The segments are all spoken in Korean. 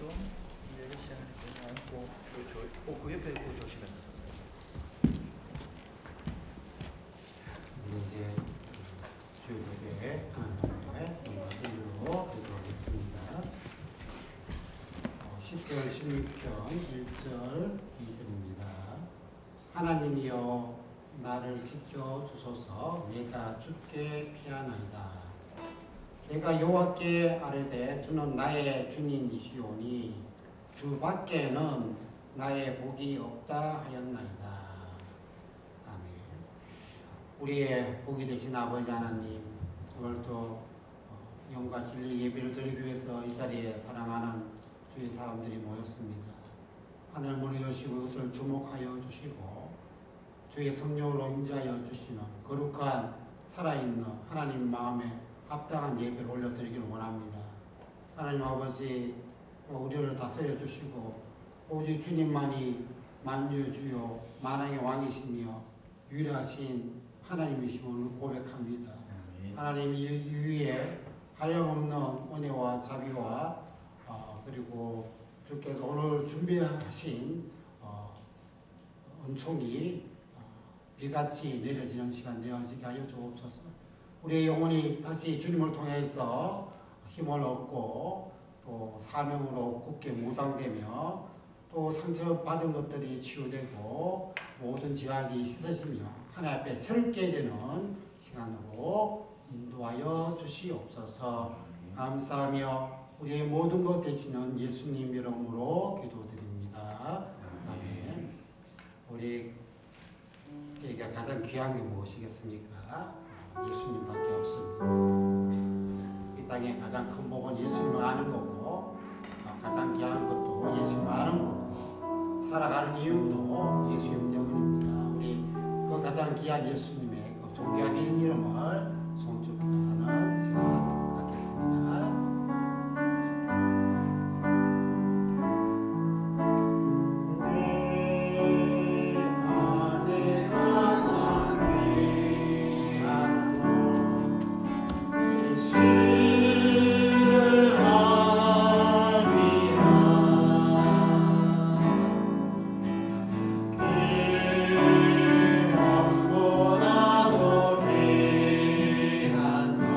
좀 내리시면 않고 그 옆에 그 조심해서. 이제 주요 예배 하나님의 말씀으로 드리겠습니다. 10편 16편 1절 2절입니다. 하나님이여 나를 지켜 주소서. 내가 주께 피하나이다. 내가 여호와께 아뢰되 주는 나의 주님이시오니 주 밖에는 나의 복이 없다 하였나이다. 아멘. 우리의 복이 되신 아버지 하나님, 오늘도 영과 진리 예배를 드리기 위해서 이 자리에 사랑하는 주의 사람들이 모였습니다. 하늘 문을 여시고 이것을 주목하여 주시고 주의 성령으로 임재하여 주시는 거룩한 살아있는 하나님 마음에 합당한 예배를 올려드리기를 원합니다. 하나님 아버지, 우리를 다스려 주시고 오직 주님만이 만유의 주요 만왕의 왕이시며 유일하신 하나님이심을 고백합니다. 하나님 이 위에 한량없는 은혜와 자비와 그리고 주께서 오늘 준비하신 은총이 비같이 내려지는 시간 되어지게 하여 주옵소서. 우리의 영혼이 다시 주님을 통해서 힘을 얻고 또 사명으로 굳게 무장되며 또 상처받은 것들이 치유되고 모든 죄악이 씻어지며 하나님 앞에 새롭게 되는 시간으로 인도하여 주시옵소서. 감사하며 우리의 모든 것 되시는 예수님 이름으로 기도드립니다. 아멘. 우리에게 가장 귀한 게 무엇이겠습니까? 예수님밖에 없습니다. 이 땅에 가장 큰 복은 예수님을 아는 거고 가장 귀한 것도 예수님을 아는 거고 살아가는 이유도 예수님 때문입니다. 우리 그 가장 귀한 예수님의 그 존귀한 이름을 송축하는 시간 갖겠습니다. 한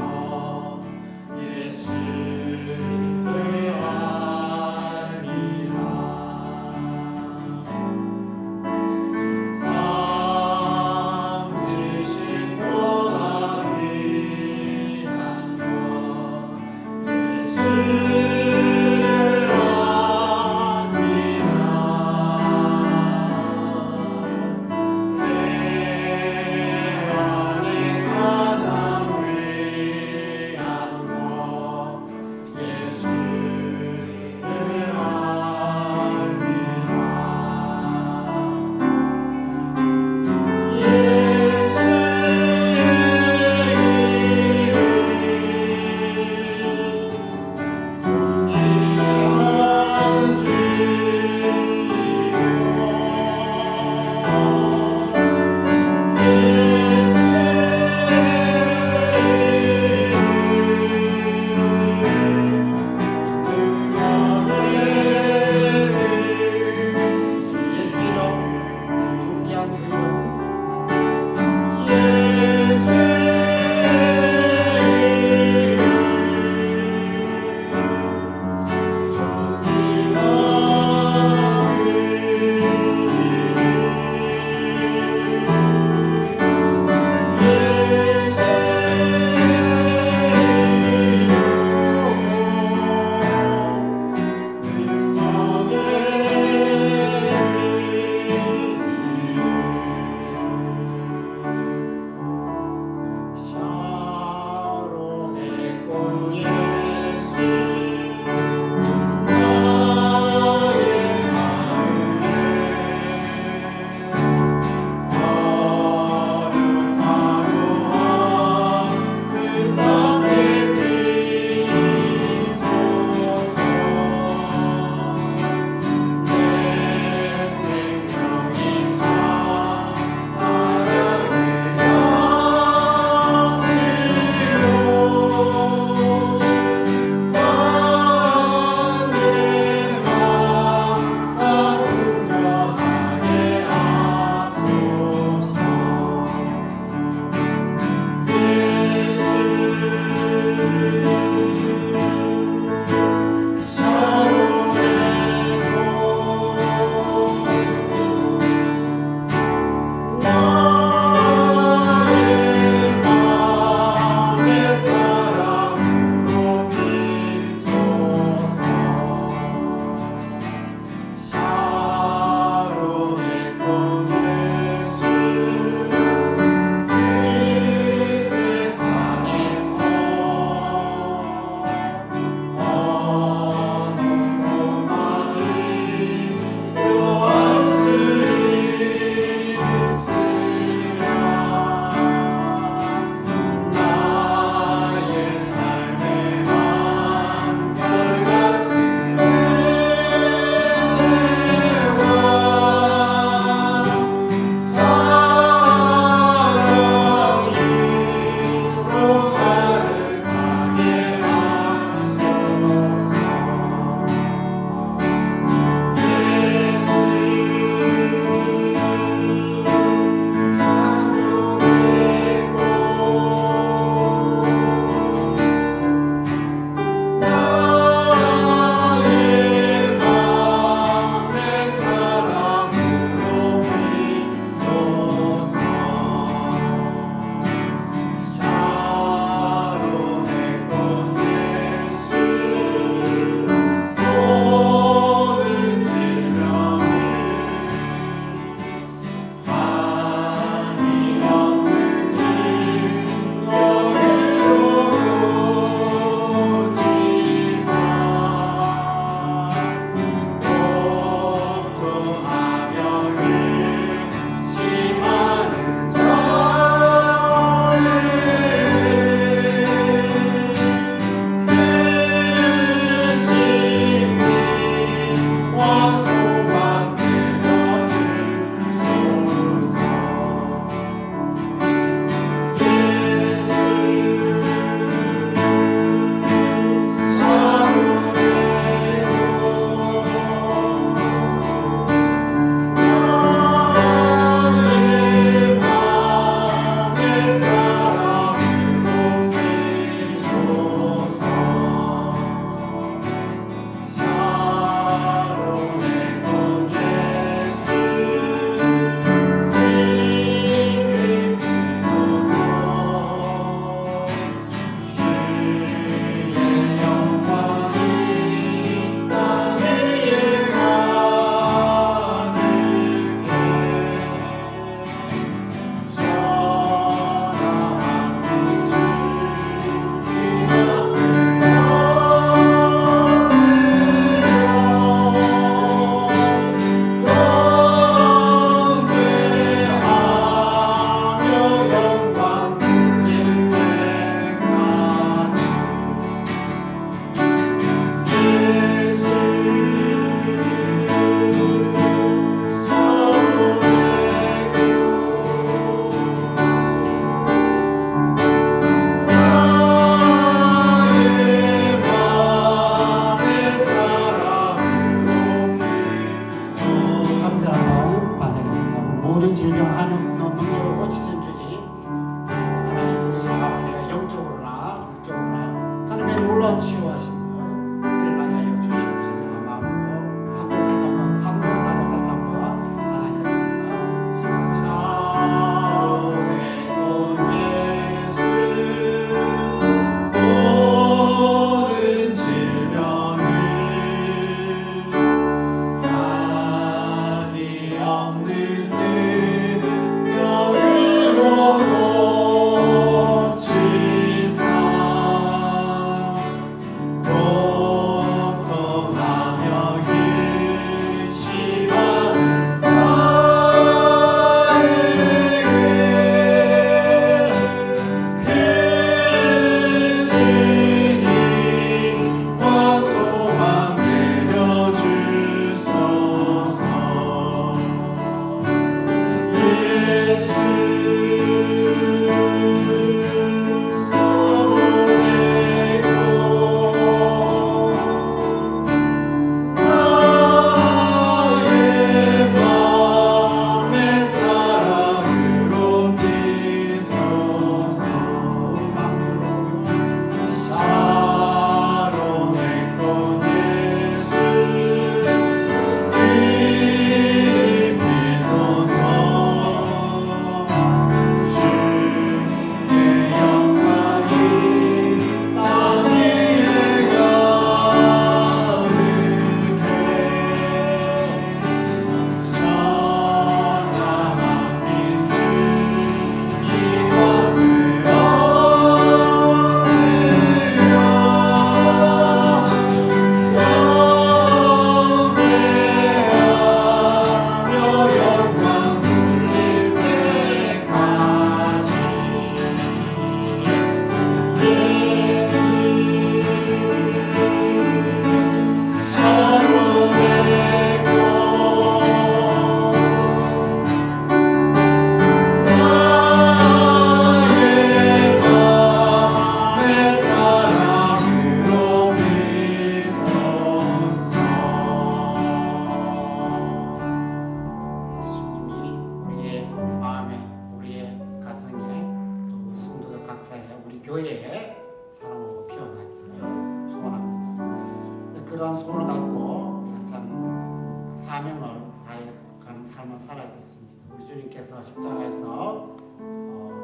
그러한 소원을 갖고 우리가 참 사명을 다해가는 삶을 살아야겠습니다. 우리 주님께서 십자가에서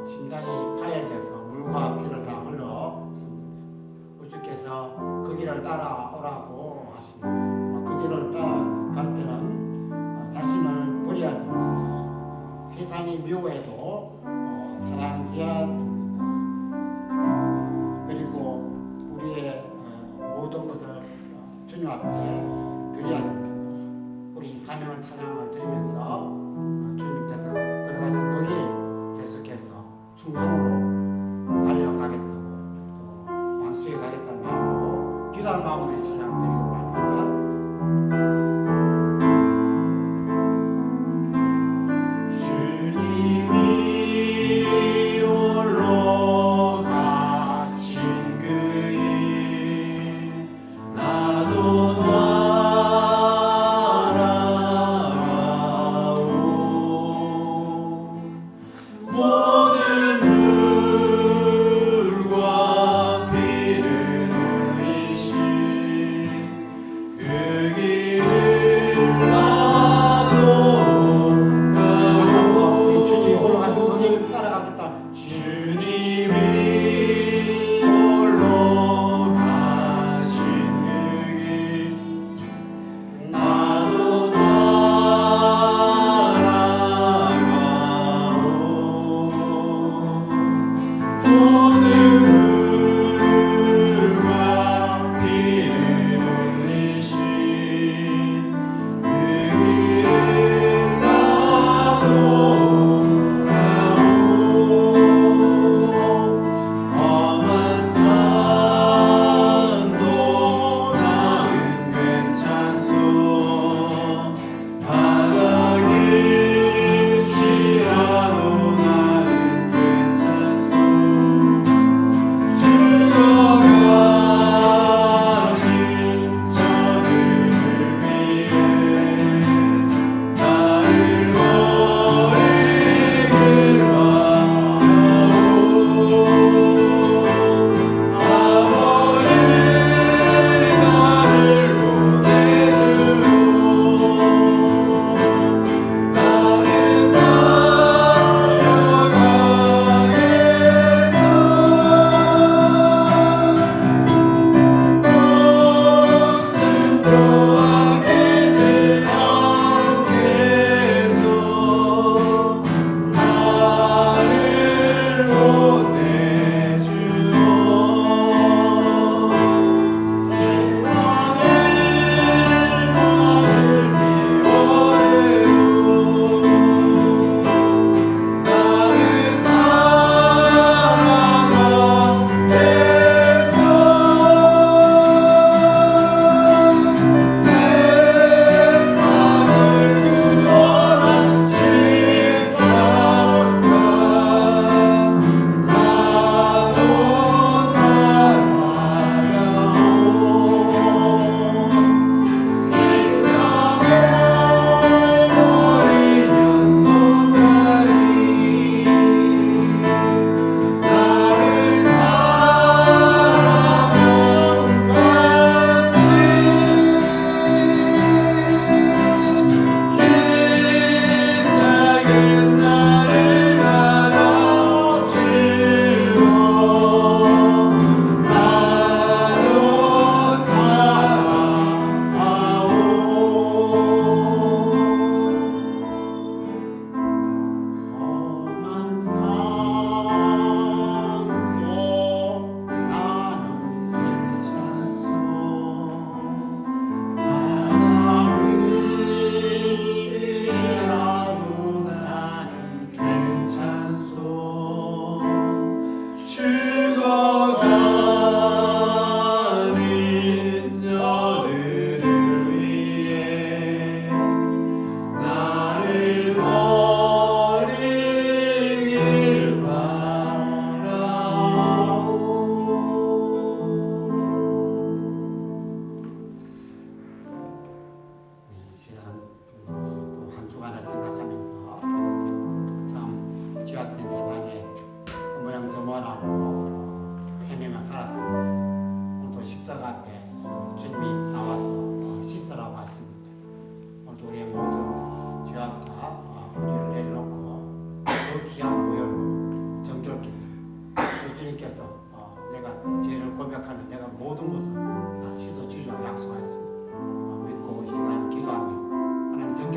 심장이 파열돼서 물과 피를 다 흘렸습니다. 우리 주께서 그 길을 따라오라고 하십니다. 그 길을 따라갈 때는 자신을 버려야 됩니다. 세상이 미워해도 사랑해야 됩니다. 그리고 우리의 모든 것을 주님 앞에 드려야 됩니다. 우리 이 사명을 찬양을 드리면서 주님께서 걸어가신 그 길 계속해서 충성으로 달려가겠다고 또 완수해 가겠다는 마음으로 기도하는 마음으로 찬양 드리도록 합니다.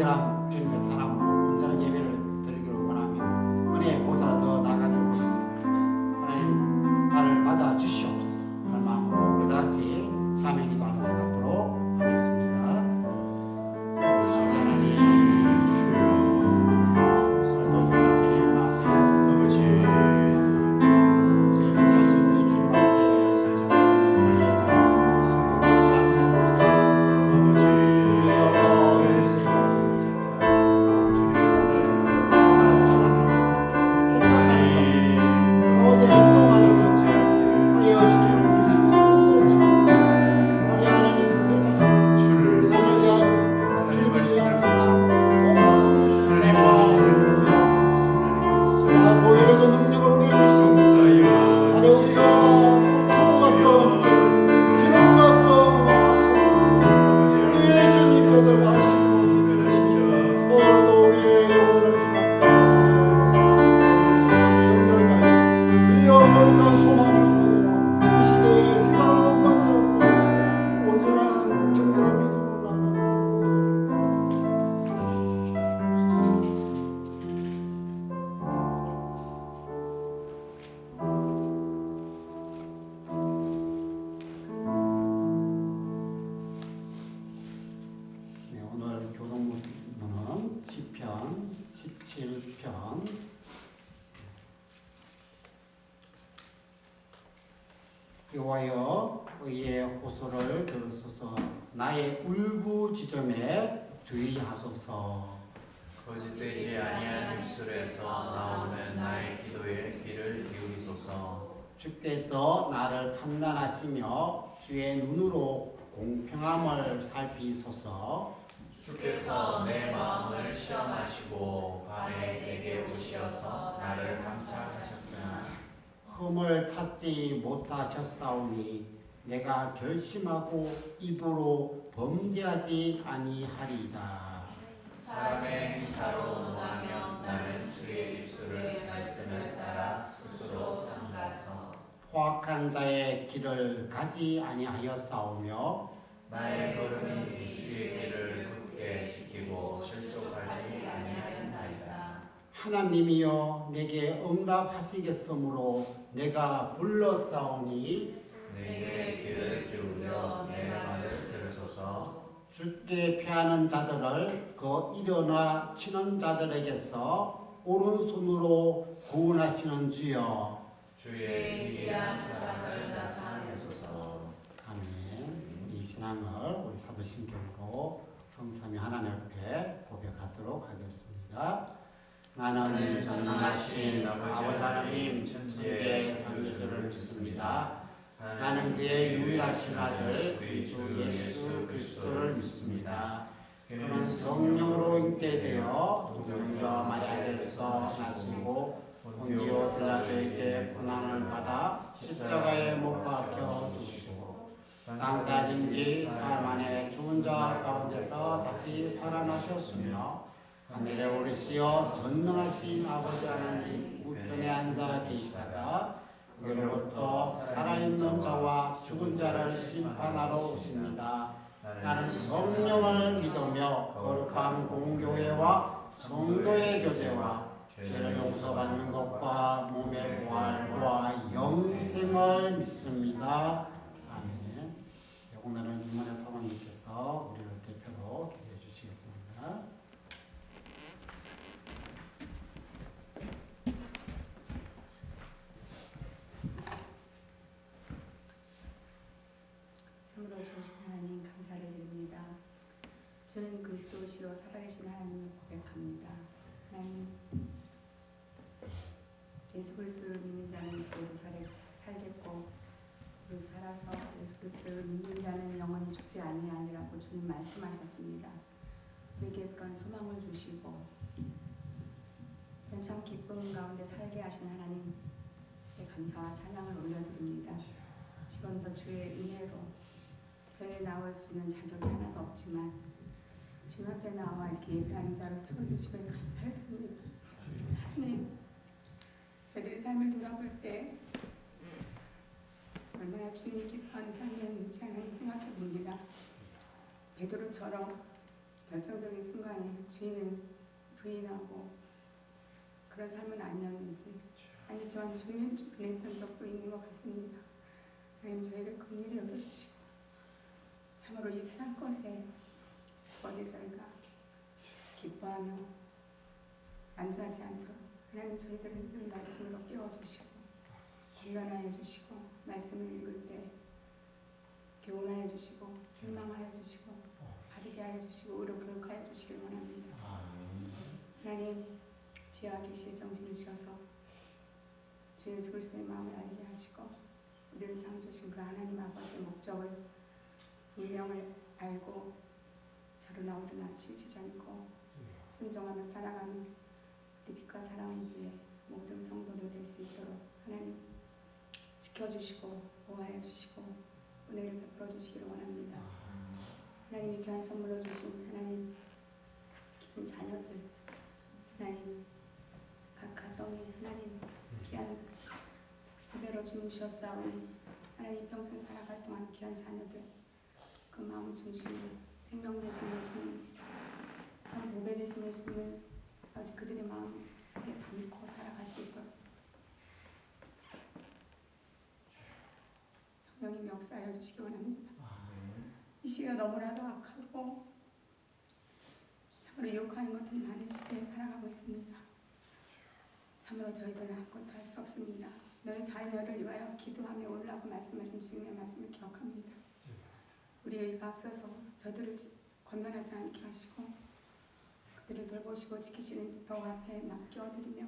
온전한 주님의 사랑으로 온전한 예배를 드리기를 원하며 은혜의 보좌로 더 나가기를 원합니다. 하나님 나를 받아 주시옵소서 할 마음으로 우리 다 같이 참여 기도하는 시간 갖도록 하겠습니다. 아버지 하나님 오늘도 주님 앞에 아버지 시편 17편 여호와여 의의 호소를 들으소서 나의 울부짖음에 주의하소서 거짓되지 아니한 입술에서 나오는 나의 기도에 귀를 기울이소서. 주께서 나를 판단하시며 주의 눈으로 공평함을 살피소서 주께서 내 마음을 시험하시고 밤에 내게 오시어서 나를 감찰하셨으나 흠을 찾지 못하셨사오니 내가 결심하고 입으로 범죄하지 아니하리이다. 사람의 행사로 논하면 나는 주의 입술을 말씀을 따라 스스로 삼가서 포악한 자의 길을 가지 아니하였사오며 나의 걸음이 주의 길을 굳게 지키고 실족하지 아니하였나이다. 하나님이여 내게 응답하시겠으므로 내가 불렀사오니 내게 귀를 기울여 내 말을 들으소서. 주께 피하는 자들을 그 일어나 치는 자들에게서 오른손으로 구원하시는 주여 주의 기이한 사랑을 나타내소서. 아멘. 이 신앙을 우리 사도신경으로 성삼위 하나님 앞에 고백하도록 하겠습니다. 나는 전능하신 아버지 하나님 천지의 창조주를 믿습니다. 나는 그의 유일하신 아들 우리 주 예수 그리스도를 믿습니다. 그는 성령으로 잉태되어 동정녀 마리아에게서 나시고 본디오 빌라도에게 고난을 받아 십자가에 못 박혀 죽으시고 장사된 지 사흘 만에 죽은 자 가운데서 다시 살아나셨으며 하늘에 오르시어 전능하신 아버지 하나님 우편에 앉아 계시다가 그로부터 살아있는 자와 죽은 자를 심판하러 오십니다. 나는 성령을 믿으며 거룩한 공교회와 성도의 교제와 죄를 용서받는 것과 몸의 부활과 영생을 믿습니다. 아멘. 오늘은 이만희 사모님께서 우리를 대표로 기도해 주시겠습니다. 참으로 좋으신 하나님 감사를 드립니다. 주는 그리스도시요 살아계신 하나님을 고백합니다. 하나님 예수 그리스도를 믿는 자는 죽어도 살겠고 그리고 살아서 예수 그리스도를 믿는 자는 영원히 죽지 아니하리라고 주님 말씀하셨습니다. 우리에게 그런 소망을 주시고 참 기쁨 가운데 살게 하신 하나님께 감사와 찬양을 올려드립니다. 지금도 주의 은혜로 저희 나올 수 있는 자격이 하나도 없지만 주님 앞에 나와 이렇게 예배하는 자로 세워주시면 감사를 드립니다. 하나님 저희들의 삶을 돌아볼 때 얼마나 주님이 기뻐하는 장면인지 하나님 생각해 봅니다. 베드로처럼 결정적인 순간에 주인은 부인하고 그런 삶은 아니었는지 아니지만 주님은 그랬던 적도 있는 것 같습니다. 하나님 저희를 긍휼히 여겨주시고 참으로 이 세상 것에 어제 저희가 기뻐하며 안주하지 않도록 하나님 저희들을 늘 말씀으로 깨워주시고 권면하여 주시고 말씀을 읽을 때 교훈하여 주시고 실망하여 주시고 바르게 하여 주시고 의로 교육하여 주시길 원합니다. 하나님 지혜와 계시의 정신을 주셔서 주 예수 그리스도의 마음을 알게 하시고 우리를 창조하신 그 하나님 아버지의 목적을 운명을 알고 자루나 오르나 치우치지 않고 순종하며 따라가는 우리 빛과 사랑을 위해 모든 성도들 될 수 있도록 하나님 지켜주시고 보호하여 주시고 은혜를 베풀어 주시기를 원합니다. 하나님이 귀한 선물로 주신 하나님 귀한 자녀들 하나님 각 가정에 하나님 귀한 후배로 주님 주셨사오니 하나님 평생 살아갈 동안 귀한 자녀들 그 마음 중심에 생명 되신 예수님 참 보배 되신 예수님을 아직 그들의 마음 속에 담고 살아갈 수 있도록 성령님 역사하여 주시기 원합니다. 이 시대가 너무나도 악하고 참으로 유혹하는 것들이 많은 시대에 살아가고 있습니다. 참으로 저희들은 아무것도 할 수 없습니다. 너희 자녀를 위하여 기도하며 오르라고 말씀하신 주님의 말씀을 기억합니다. 우리에게 앞서서 저들을 권면하지 않게 하시고 그들을 돌보시고 지키시는 여호와 앞에 맡겨드리며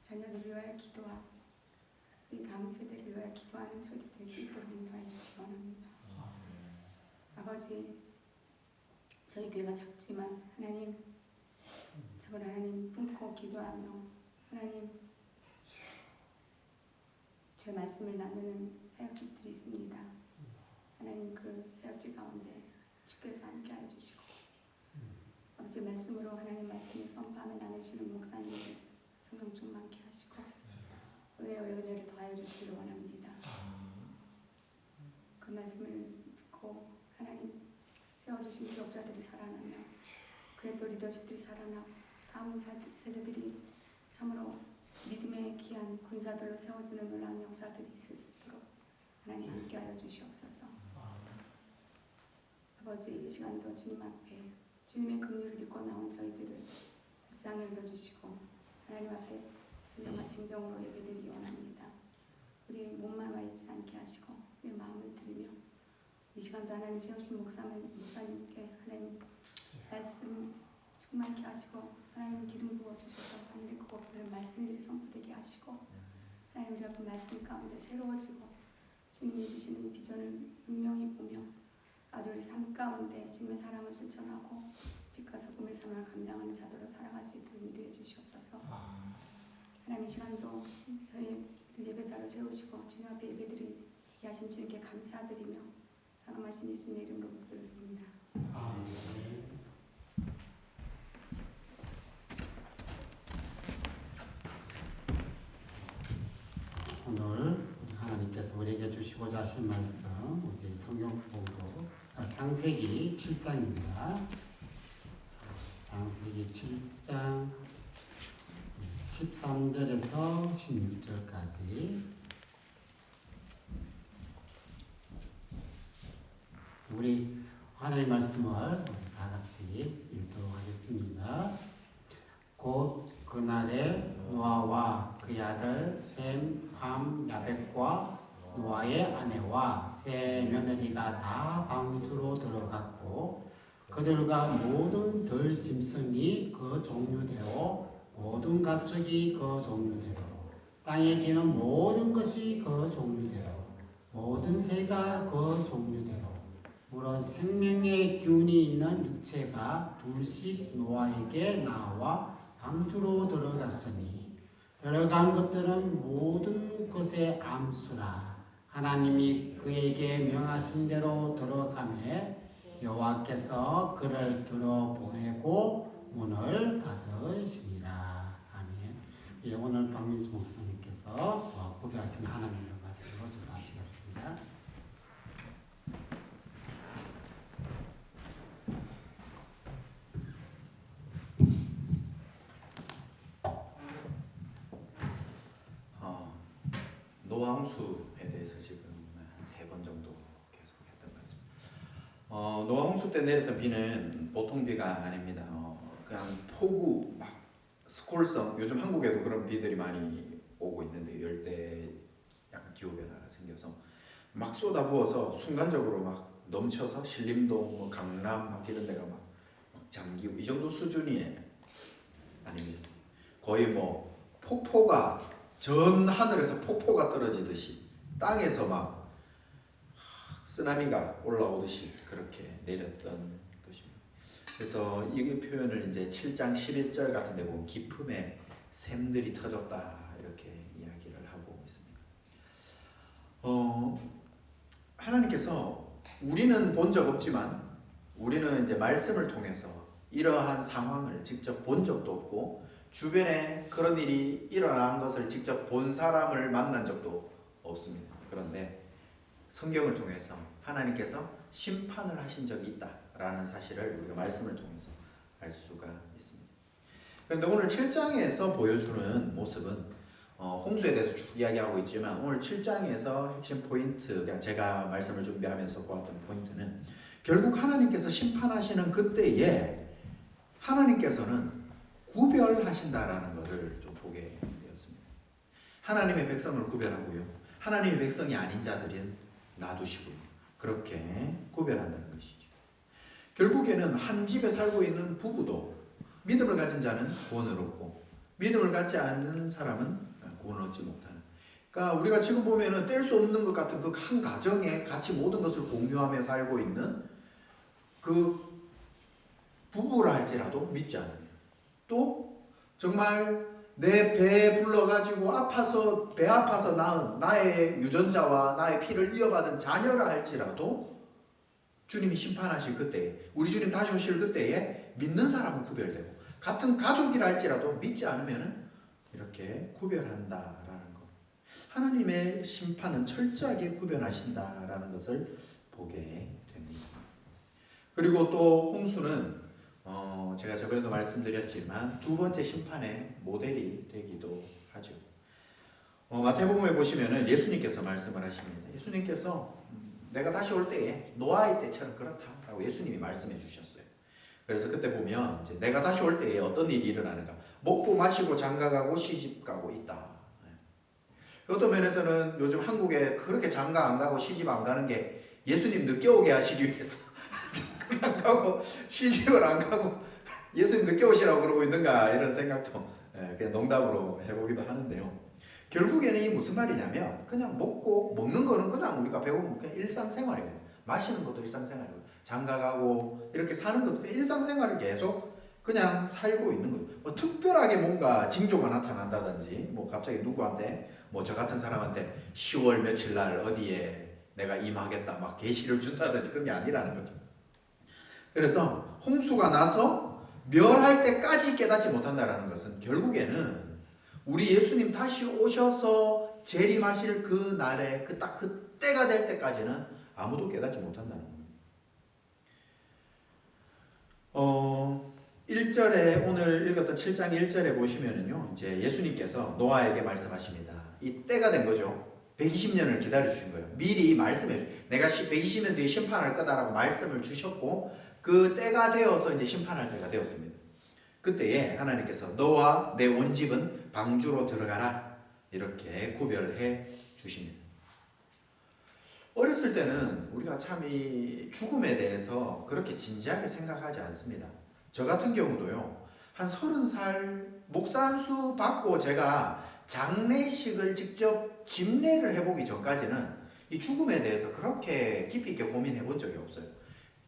자녀들을 위하여 기도하고 우리 다음 세대를 위하여 기도하는 저희들 될 수 있도록 인도하여 주시기 원합니다. 아버지 저희 교회가 작지만 하나님 저걸 하나님 품고 기도하며 하나님 주의 말씀을 나누는 사역직들이 있습니다. 하나님 그 사역직 가운데 주께서 함께하여 주시고 아버지 말씀으로 하나님 말씀을 선포하며 나누시는 목사님들 성령 충만케 하시고 은혜와 은혜를 더하여 주시기를 원합니다. 그 말씀을 듣고 하나님 세워주신 기록자들이 살아나며 그의 또 리더십들이 살아나고 다음 세대들이 참으로 믿음의 귀한 군사들로 세워지는 놀라운 역사들이 있을 수 있도록 하나님 함께하여 주시옵소서. 아버지 이 시간도 주님 앞에 주님의 긍휼을 입고 나온 저희들을 불쌍히 여겨주시고 하나님 앞에 진정한 진정으로 예배드리기 원합니다. 우리 몸만 와 있지 않게 하시고 우리 마음을 드리며 이 시간도 하나님 세우신 목사님께 하나님 말씀 충만케 하시고 하나님 기름 부어주셔서 하늘의 그곳을 말씀들이 선포되게 하시고 하나님 우리가 그 말씀 가운데 새로워지고 주님이 주시는 비전을 분명히 보며 아주 우리 삶 가운데 주님의 사랑을 실천하고 빛과 소금의 삶을 감당하는 자들로 살아갈 수 있도록 인도해 주시옵소서. 하나님 이 시간도 저희 예배자를 세우시고 주님 앞에 예배드리게 하신 주님께 감사드리며 사랑하신 예수님의 이름으로 기도드렸습니다. 오늘 하나님께서 우리에게 주시고자 하신 말씀 이제 성경 보고 창세기 7장입니다. 창세기 7장 13절에서 16절까지 우리 하나님 말씀을 다 같이 읽도록 하겠습니다. 곧 그날에 노아와 그의 아들 셈, 함, 야벳과 노아의 아내와 세 며느리가 다 방주로 들어갔고 그들과 모든 들 짐승이 그 종류대로 모든 가축이 그 종류대로 땅에 기는 모든 것이 그 종류대로 모든 새가 그 종류대로 물론 생명의 기운이 있는 육체가 둘씩 노아에게 나와 방주로 들어갔으니 들어간 것들은 모든 것의 암수라 하나님이 그에게 명하신 대로 들어가매 여호와께서 그를 들어보내고 문을 닫으시니라. 아멘. 예, 오늘 박민수 목사님께서 구별하신 하나님의 말씀으로 전하시겠습니다. 홍수에 대해서 지금 한 3번 정도 계속했던 것 같습니다. 노아 홍수 때 내렸던 비는 보통 비가 아닙니다. 그냥 폭우, 막 스콜성, 요즘 한국에도 그런 비들이 많이 오고 있는데 열대 약간 기후 변화가 생겨서 막 쏟아부어서 순간적으로 막 넘쳐서 신림동, 뭐 강남 막 이런 데가 막 잠기고 이 정도 수준이 아닙니다. 거의 뭐 폭포가 전 하늘에서 폭포가 떨어지듯이 땅에서 막 쓰나미가 올라오듯이 그렇게 내렸던 것입니다. 그래서 이 표현을 이제 7장 11절 같은 데 보면 기품에 샘들이 터졌다 이렇게 이야기를 하고 있습니다. 하나님께서 우리는 본 적 없지만 우리는 이제 말씀을 통해서 이러한 상황을 직접 본 적도 없고 주변에 그런 일이 일어난 것을 직접 본 사람을 만난 적도 없습니다. 그런데 성경을 통해서 하나님께서 심판을 하신 적이 있다라는 사실을 우리가 말씀을 통해서 알 수가 있습니다. 그런데 오늘 7장에서 보여주는 모습은 홍수에 대해서 쭉 이야기하고 있지만 오늘 7장에서 핵심 포인트, 그냥 제가 말씀을 준비하면서 보았던 포인트는 결국 하나님께서 심판하시는 그때에 하나님께서는 구별하신다라는 것을 좀 보게 되었습니다. 하나님의 백성을 구별하고요. 하나님의 백성이 아닌 자들은 놔두시고요. 그렇게 구별한다는 것이죠. 결국에는 한 집에 살고 있는 부부도 믿음을 가진 자는 구원을 얻고 믿음을 갖지 않는 사람은 구원을 얻지 못하는. 그러니까 우리가 지금 보면은 뗄 수 없는 것 같은 그 한 가정에 같이 모든 것을 공유하며 살고 있는 그 부부라 할지라도 믿지 않으면 또 정말 내 배에 불러가지고 아파서 배 아파서 낳은 나의 유전자와 나의 피를 이어받은 자녀라 할지라도 주님이 심판하실 그때에 우리 주님 다시 오실 그때에 믿는 사람은 구별되고 같은 가족이라 할지라도 믿지 않으면은 이렇게 구별한다라는 것. 하나님의 심판은 철저하게 구별하신다라는 것을 보게 됩니다. 그리고 또 홍수는 제가 저번에도 말씀드렸지만 두 번째 심판의 모델이 되기도 하죠. 마태복음에 보시면은 예수님께서 말씀을 하십니다. 예수님께서 내가 다시 올 때에 노아의 때처럼 그렇다라고 예수님이 말씀해 주셨어요. 그래서 그때 보면 이제 내가 다시 올 때에 어떤 일이 일어나는가? 먹고 마시고 장가가고 시집가고 있다. 어떤 면에서는 요즘 한국에 그렇게 장가 안 가고 시집 안 가는 게 예수님 늦게 오게 하시기 위해서 장가 안 가고 시집을 안 가고 예수님 늦게 오시라고 그러고 있는가 이런 생각도 그냥 농담으로 해보기도 하는데요. 결국에는 이게 무슨 말이냐면 그냥 먹는 거는 그냥 우리가 배우면 그냥 일상생활입니다. 마시는 것도 일상생활이고 장가가고 이렇게 사는 것도 일상생활을 계속 그냥 살고 있는 거예요. 뭐 특별하게 뭔가 징조가 나타난다든지 뭐 갑자기 누구한테 뭐 저 같은 사람한테 10월 며칠 날 어디에 내가 임하겠다 막 계시를 준다든지 그런 게 아니라는 거죠. 그래서 홍수가 나서 멸할 때까지 깨닫지 못한다는 것은 결국에는 우리 예수님 다시 오셔서 재림하실 그 날에 딱 그 때가 될 때까지는 아무도 깨닫지 못한다는 겁니다. 1절에 오늘 읽었던 7장 1절에 보시면은요. 이제 예수님께서 노아에게 말씀하십니다. 이 때가 된 거죠. 120년을 기다려 주신 거예요. 미리 말씀해 주신 내가 120년 뒤에 심판할 거다라고 말씀을 주셨고 그 때가 되어서 이제 심판할 때가 되었습니다. 그때에 하나님께서 너와 내 온 집은 방주로 들어가라 이렇게 구별해 주십니다. 어렸을 때는 우리가 참 이 죽음에 대해서 그렇게 진지하게 생각하지 않습니다. 저 같은 경우도요. 한 30살 목사 한 수 받고 제가 장례식을 직접 집례를 해보기 전까지는 이 죽음에 대해서 그렇게 깊이 있게 고민해 본 적이 없어요.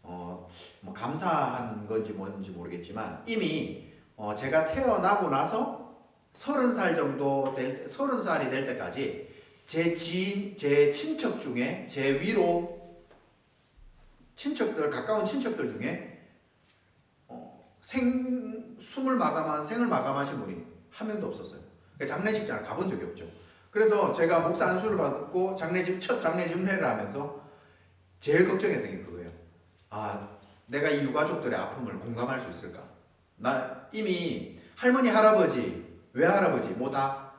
뭐 감사한 건지 뭔지 모르겠지만 이미 제가 태어나고 나서 30살 정도 30살이 될 때까지 제 지인, 제 친척 중에 제 위로 친척들, 가까운 친척들 중에 생을 마감하신 분이 한 명도 없었어요. 장례식장을 가본 적이 없죠. 그래서 제가 목사 안수를 받고 첫 장례 집례를 하면서 제일 걱정했던 게 그거예요. 내가 이 유가족들의 아픔을 공감할 수 있을까? 나 이미 할머니, 할아버지, 외할아버지 뭐 다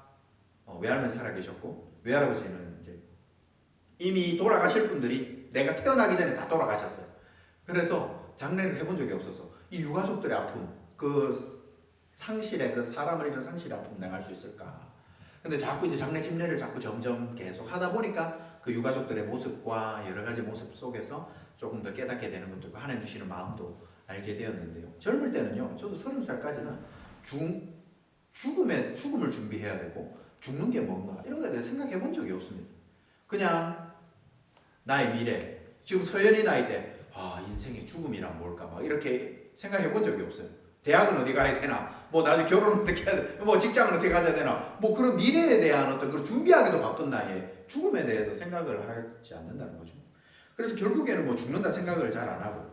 외할머니 살아 계셨고 외할아버지는 이제 이미 돌아가실 분들이 내가 태어나기 전에 다 돌아가셨어요. 그래서 장례를 해본 적이 없어서 이 유가족들의 아픔, 그 상실의 그 사람을 잃은 상실의 아픔 내가 알 수 있을까? 근데 자꾸 이제 장례 집례를 자꾸 점점 계속 하다 보니까 그 유가족들의 모습과 여러 가지 모습 속에서 조금 더 깨닫게 되는 것도 있고 하나님 주시는 마음도 알게 되었는데요. 젊을 때는요, 저도 30살까지는 죽음을 준비해야 되고 죽는 게 뭔가 이런 거에 대해 생각해 본 적이 없습니다. 그냥 나의 미래, 지금 서연이 나이 때 인생의 죽음이란 뭘까 막 이렇게 생각해 본 적이 없어요. 대학은 어디 가야 되나, 뭐 나중에 결혼은 어떻게 해야 돼, 뭐 직장은 어떻게 가져야 되나, 뭐 그런 미래에 대한 어떤 그 준비하기도 바쁜 나이에 죽음에 대해서 생각을 하지 않는다는 거죠. 그래서 결국에는 뭐 죽는다 생각을 잘 안 하고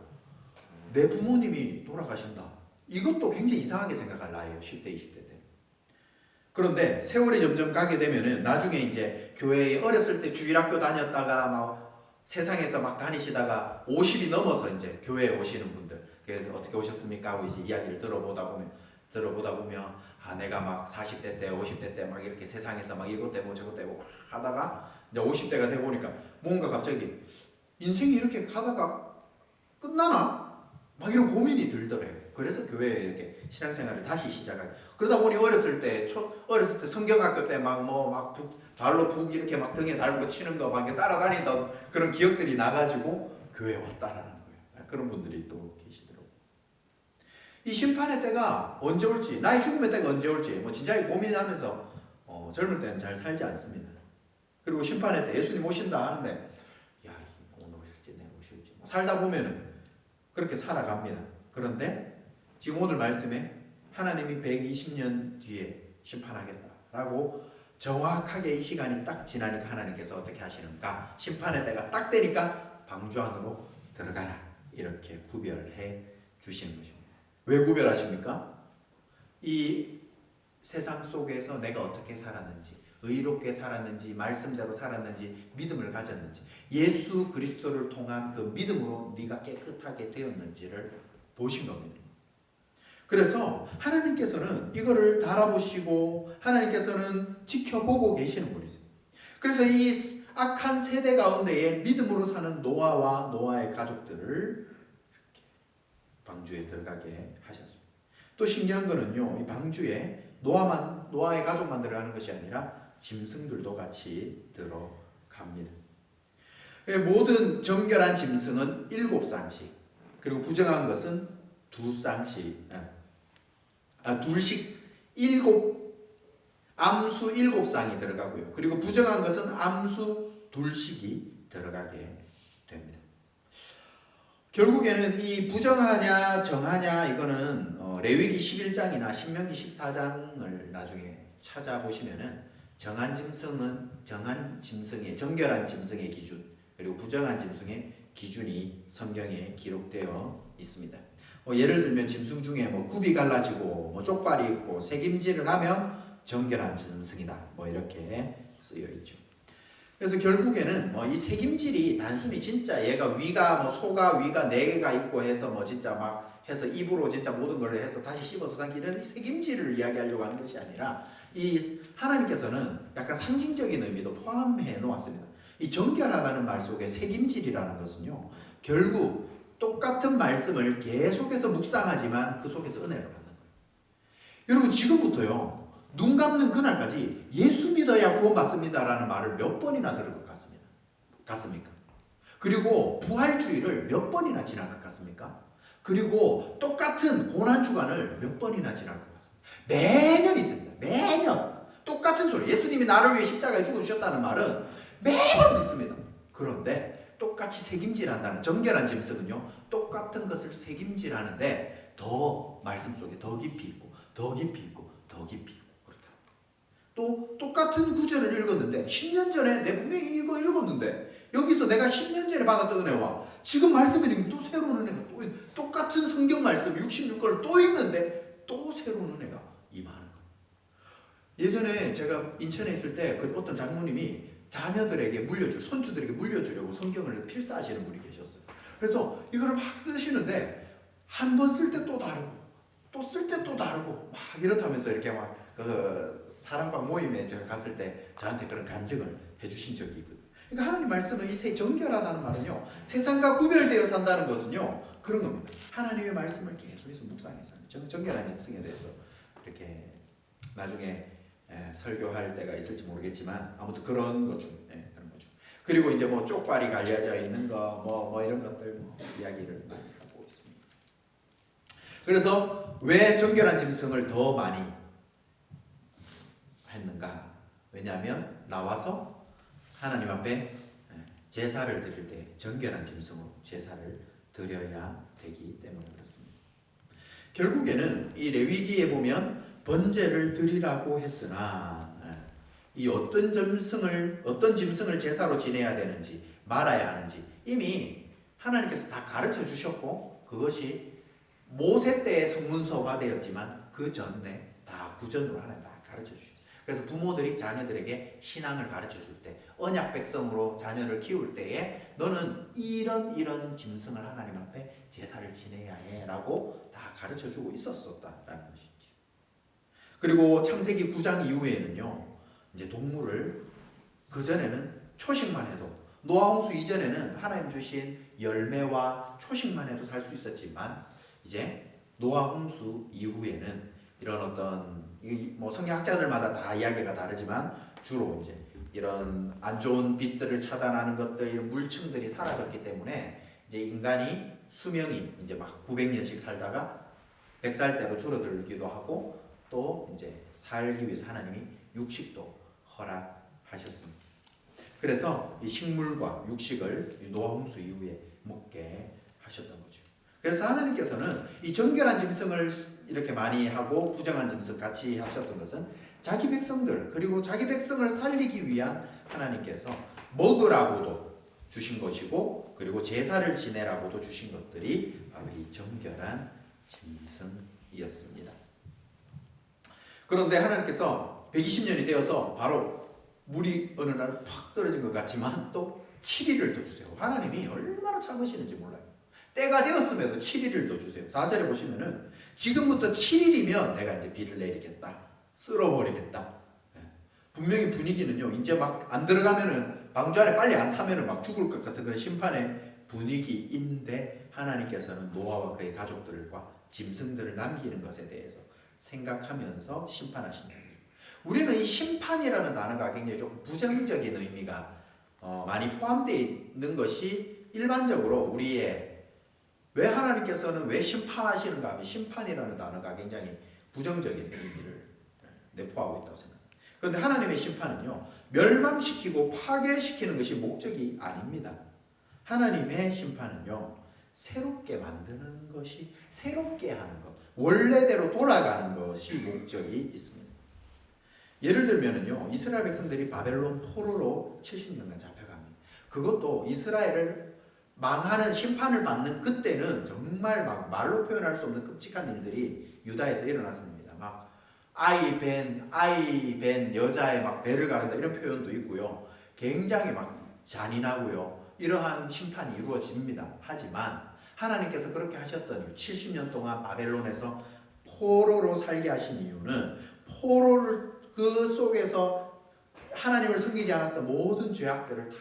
내 부모님이 돌아가신다, 이것도 굉장히 이상하게 생각할 나이에요. 10대 20대 때. 그런데 세월이 점점 가게 되면은 나중에 이제 교회에 어렸을 때 주일학교 다녔다가 막 세상에서 막 다니시다가 50이 넘어서 이제 교회에 오시는 분들, 그래서 어떻게 오셨습니까 하고 이제 이야기를 들어보다 보면 내가 막 40대 때 50대 때 막 이렇게 세상에서 막 이것 때문에 저것 때문에 하다가 이제 50대가 돼 보니까 뭔가 갑자기 인생이 이렇게 가다가 끝나나? 막 이런 고민이 들더래요. 그래서 교회에 이렇게 신앙생활을 다시 시작하게. 그러다 보니 어렸을 때 성경학교 때 발로 북 이렇게 막 등에 달고 치는 거 막 따라다니던 그런 기억들이 나가지고 교회에 왔다라는 거예요. 그런 분들이 또 계시더라고요. 이 심판의 때가 언제 올지, 나의 죽음의 때가 언제 올지 뭐 진작에 고민하면서 젊을 때는 잘 살지 않습니다. 그리고 심판의 때 예수님 오신다 하는데 야, 오늘 오실지 내일 오실지 살다 보면은 그렇게 살아갑니다. 그런데 지금 오늘 말씀에 하나님이 120년 뒤에 심판하겠다라고 정확하게 이 시간이 딱 지나니까 하나님께서 어떻게 하시는가, 심판의 때가 딱 되니까 방주 안으로 들어가라, 이렇게 구별해 주시는 것입니다. 왜 구별하십니까? 이 세상 속에서 내가 어떻게 살았는지, 의롭게 살았는지, 말씀대로 살았는지, 믿음을 가졌는지, 예수 그리스도를 통한 그 믿음으로 네가 깨끗하게 되었는지를 보신 겁니다. 그래서 하나님께서는 이거를 달아보시고 하나님께서는 지켜보고 계시는 분이세요. 그래서 이 악한 세대 가운데에 믿음으로 사는 노아와 노아의 가족들을 이렇게 방주에 들어가게 하셨습니다. 또 신기한 거는요, 이 방주에 노아의 가족만 들어가는 것이 아니라 짐승들도 같이 들어갑니다. 모든 정결한 짐승은 7쌍씩, 그리고 부정한 것은 2쌍씩, 둘씩 암수 7쌍이 들어가고요. 그리고 부정한 것은 암수 2씩이 들어가게 됩니다. 결국에는 이 부정하냐 정하냐 이거는 레위기 11장이나 신명기 14장을 나중에 찾아보시면은 정결한 짐승의 기준, 그리고 부정한 짐승의 기준이 성경에 기록되어 있습니다. 예를 들면 짐승 중에 굽이 갈라지고 쪽발이 있고 새김질을 하면 정결한 짐승이다, 이렇게 쓰여 있죠. 그래서 결국에는 이 새김질이 단순히 진짜 얘가 위가 소가 위가 4개가 있고 해서 진짜 막 해서 입으로 진짜 모든 걸 해서 다시 씹어서 삼키는 새김질을 이야기하려고 하는 것이 아니라 이 하나님께서는 약간 상징적인 의미도 포함해 놓았습니다. 이 정결하다는 말 속에 새김질이라는 것은요, 결국 똑같은 말씀을 계속해서 묵상하지만 그 속에서 은혜를 받는 거예요. 여러분, 지금부터요, 눈 감는 그날까지 예수 믿어야 구원받습니다라는 말을 몇 번이나 들을 것 같습니까? 그리고 부활주의를 몇 번이나 지날 것 같습니까? 그리고 똑같은 고난주간을 몇 번이나 지날 것 같습니다. 매년 있습니다. 매년 똑같은 소리. 예수님이 나를 위해 십자가에 죽으셨다는 말은 매번 듣습니다. 그런데 똑같이 새김질한다는 정결한 짐승은요, 똑같은 것을 새김질하는데 더 말씀 속에 더 깊이 있고 더 깊이 있고 더 깊이 있고 그렇다. 또 똑같은 구절을 읽었는데 10년 전에 내 분명히 이거 읽었는데 여기서 내가 10년 전에 받았던 은혜와 지금 말씀 읽으면 또 새로운 은혜가, 또 똑같은 성경 말씀 66권을 또 읽는데 또 새로운 은혜가 임하는 거예요. 예전에 제가 인천에 있을 때 어떤 장모님이 자녀들에게 손주들에게 물려주려고 성경을 필사하시는 분이 계셨어요. 그래서 이거를 막 쓰시는데 한 번 쓸 때 또 다르고 또 쓸 때 또 다르고 막 이렇다면서 이렇게 막 사랑방 모임에 제가 갔을 때 저한테 그런 간증을 해주신 적이 있거든요. 그러니까 하나님 말씀은 이 정결하다는 말은요, 세상과 구별되어 산다는 것은요, 그런 겁니다. 하나님의 말씀을 계속해서 묵상해서 정결한 짐승에 대해서 이렇게 나중에 설교할 때가 있을지 모르겠지만 아무튼 그런 것 중 그런 거죠. 그리고 이제 뭐 쪽발이 갈려져 있는 거 뭐 이런 것들 뭐 이야기를 많이 하고 있습니다. 그래서 왜 정결한 짐승을 더 많이 했는가? 왜냐하면 나와서 하나님 앞에 제사를 드릴 때 정결한 짐승으로 제사를 드려야 되기 때문에 그렇습니다. 결국에는 이 레위기에 보면 번제를 드리라고 했으나 이 어떤 짐승을 제사로 지내야 되는지 말아야 하는지 이미 하나님께서 다 가르쳐 주셨고 그것이 모세 때의 성문서가 되었지만 그 전에 다 구전으로 하나님 다 가르쳐 주셨어요. 그래서 부모들이 자녀들에게 신앙을 가르쳐 줄 때, 언약 백성으로 자녀를 키울 때에 너는 이런 짐승을 하나님 앞에 제사를 지내야 해라고 다 가르쳐 주고 있었었다라는 것이죠. 그리고 창세기 9장 이후에는요, 이제 동물을 그 전에는 초식만 해도 노아 홍수 이전에는 하나님 주신 열매와 초식만 해도 살 수 있었지만 이제 노아 홍수 이후에는 이런 어떤 뭐 성경학자들마다 다 이야기가 다르지만 주로 이제 이런 안 좋은 빛들을 차단하는 것들, 이런 물층들이 사라졌기 때문에 이제 인간이 수명이 이제 막 900년씩 살다가 100살대로 줄어들기도 하고 또 이제 살기 위해서 하나님이 육식도 허락하셨습니다. 그래서 이 식물과 육식을 노아 홍수 이후에 먹게 하셨던 거죠. 그래서 하나님께서는 이 정결한 짐승을 이렇게 많이 하고 부정한 짐승 같이 하셨던 것은 자기 백성들 그리고 자기 백성을 살리기 위한 하나님께서 먹으라고도 주신 것이고 그리고 제사를 지내라고도 주신 것들이 바로 이 정결한 짐승이었습니다. 그런데 하나님께서 120년이 되어서 바로 물이 어느 날 팍 떨어진 것 같지만 또 7일을 더 주세요. 하나님이 얼마나 참으시는지 몰라요. 때가 되었음에도 7일을 더 주세요. 4절에 보시면은 지금부터 7일이면 내가 이제 비를 내리겠다. 쓸어버리겠다. 분명히 분위기는요. 이제 막 안 들어가면은 방주 안에 빨리 안 타면은 막 죽을 것 같은 그런 심판의 분위기인데 하나님께서는 노아와 그의 가족들과 짐승들을 남기는 것에 대해서 생각하면서 심판하신다. 우리는 이 심판이라는 단어가 굉장히 조금 부정적인 의미가 많이 포함되어 있는 것이 일반적으로 우리의 왜 하나님께서는 왜 심판하시는가 하면 심판이라는 단어가 굉장히 부정적인 의미를 내포하고 있다고 생각합니다. 그런데 하나님의 심판은요, 멸망시키고 파괴시키는 것이 목적이 아닙니다. 하나님의 심판은요, 새롭게 만드는 것이, 새롭게 하는 것, 원래대로 돌아가는 것이 목적이 있습니다. 예를 들면은요, 이스라엘 백성들이 바벨론 포로로 70년간 잡혀갑니다. 그것도 이스라엘을 망하는 심판을 받는 그때는 정말 막 말로 표현할 수 없는 끔찍한 일들이 유다에서 일어났습니다. 막 아이 벤 여자의 막 배를 가른다 이런 표현도 있고요. 굉장히 막 잔인하고요. 이러한 심판이 이루어집니다. 하지만 하나님께서 그렇게 하셨던 이유, 70년 동안 바벨론에서 포로로 살게 하신 이유는 포로를 그 속에서 하나님을 섬기지 않았던 모든 죄악들을 다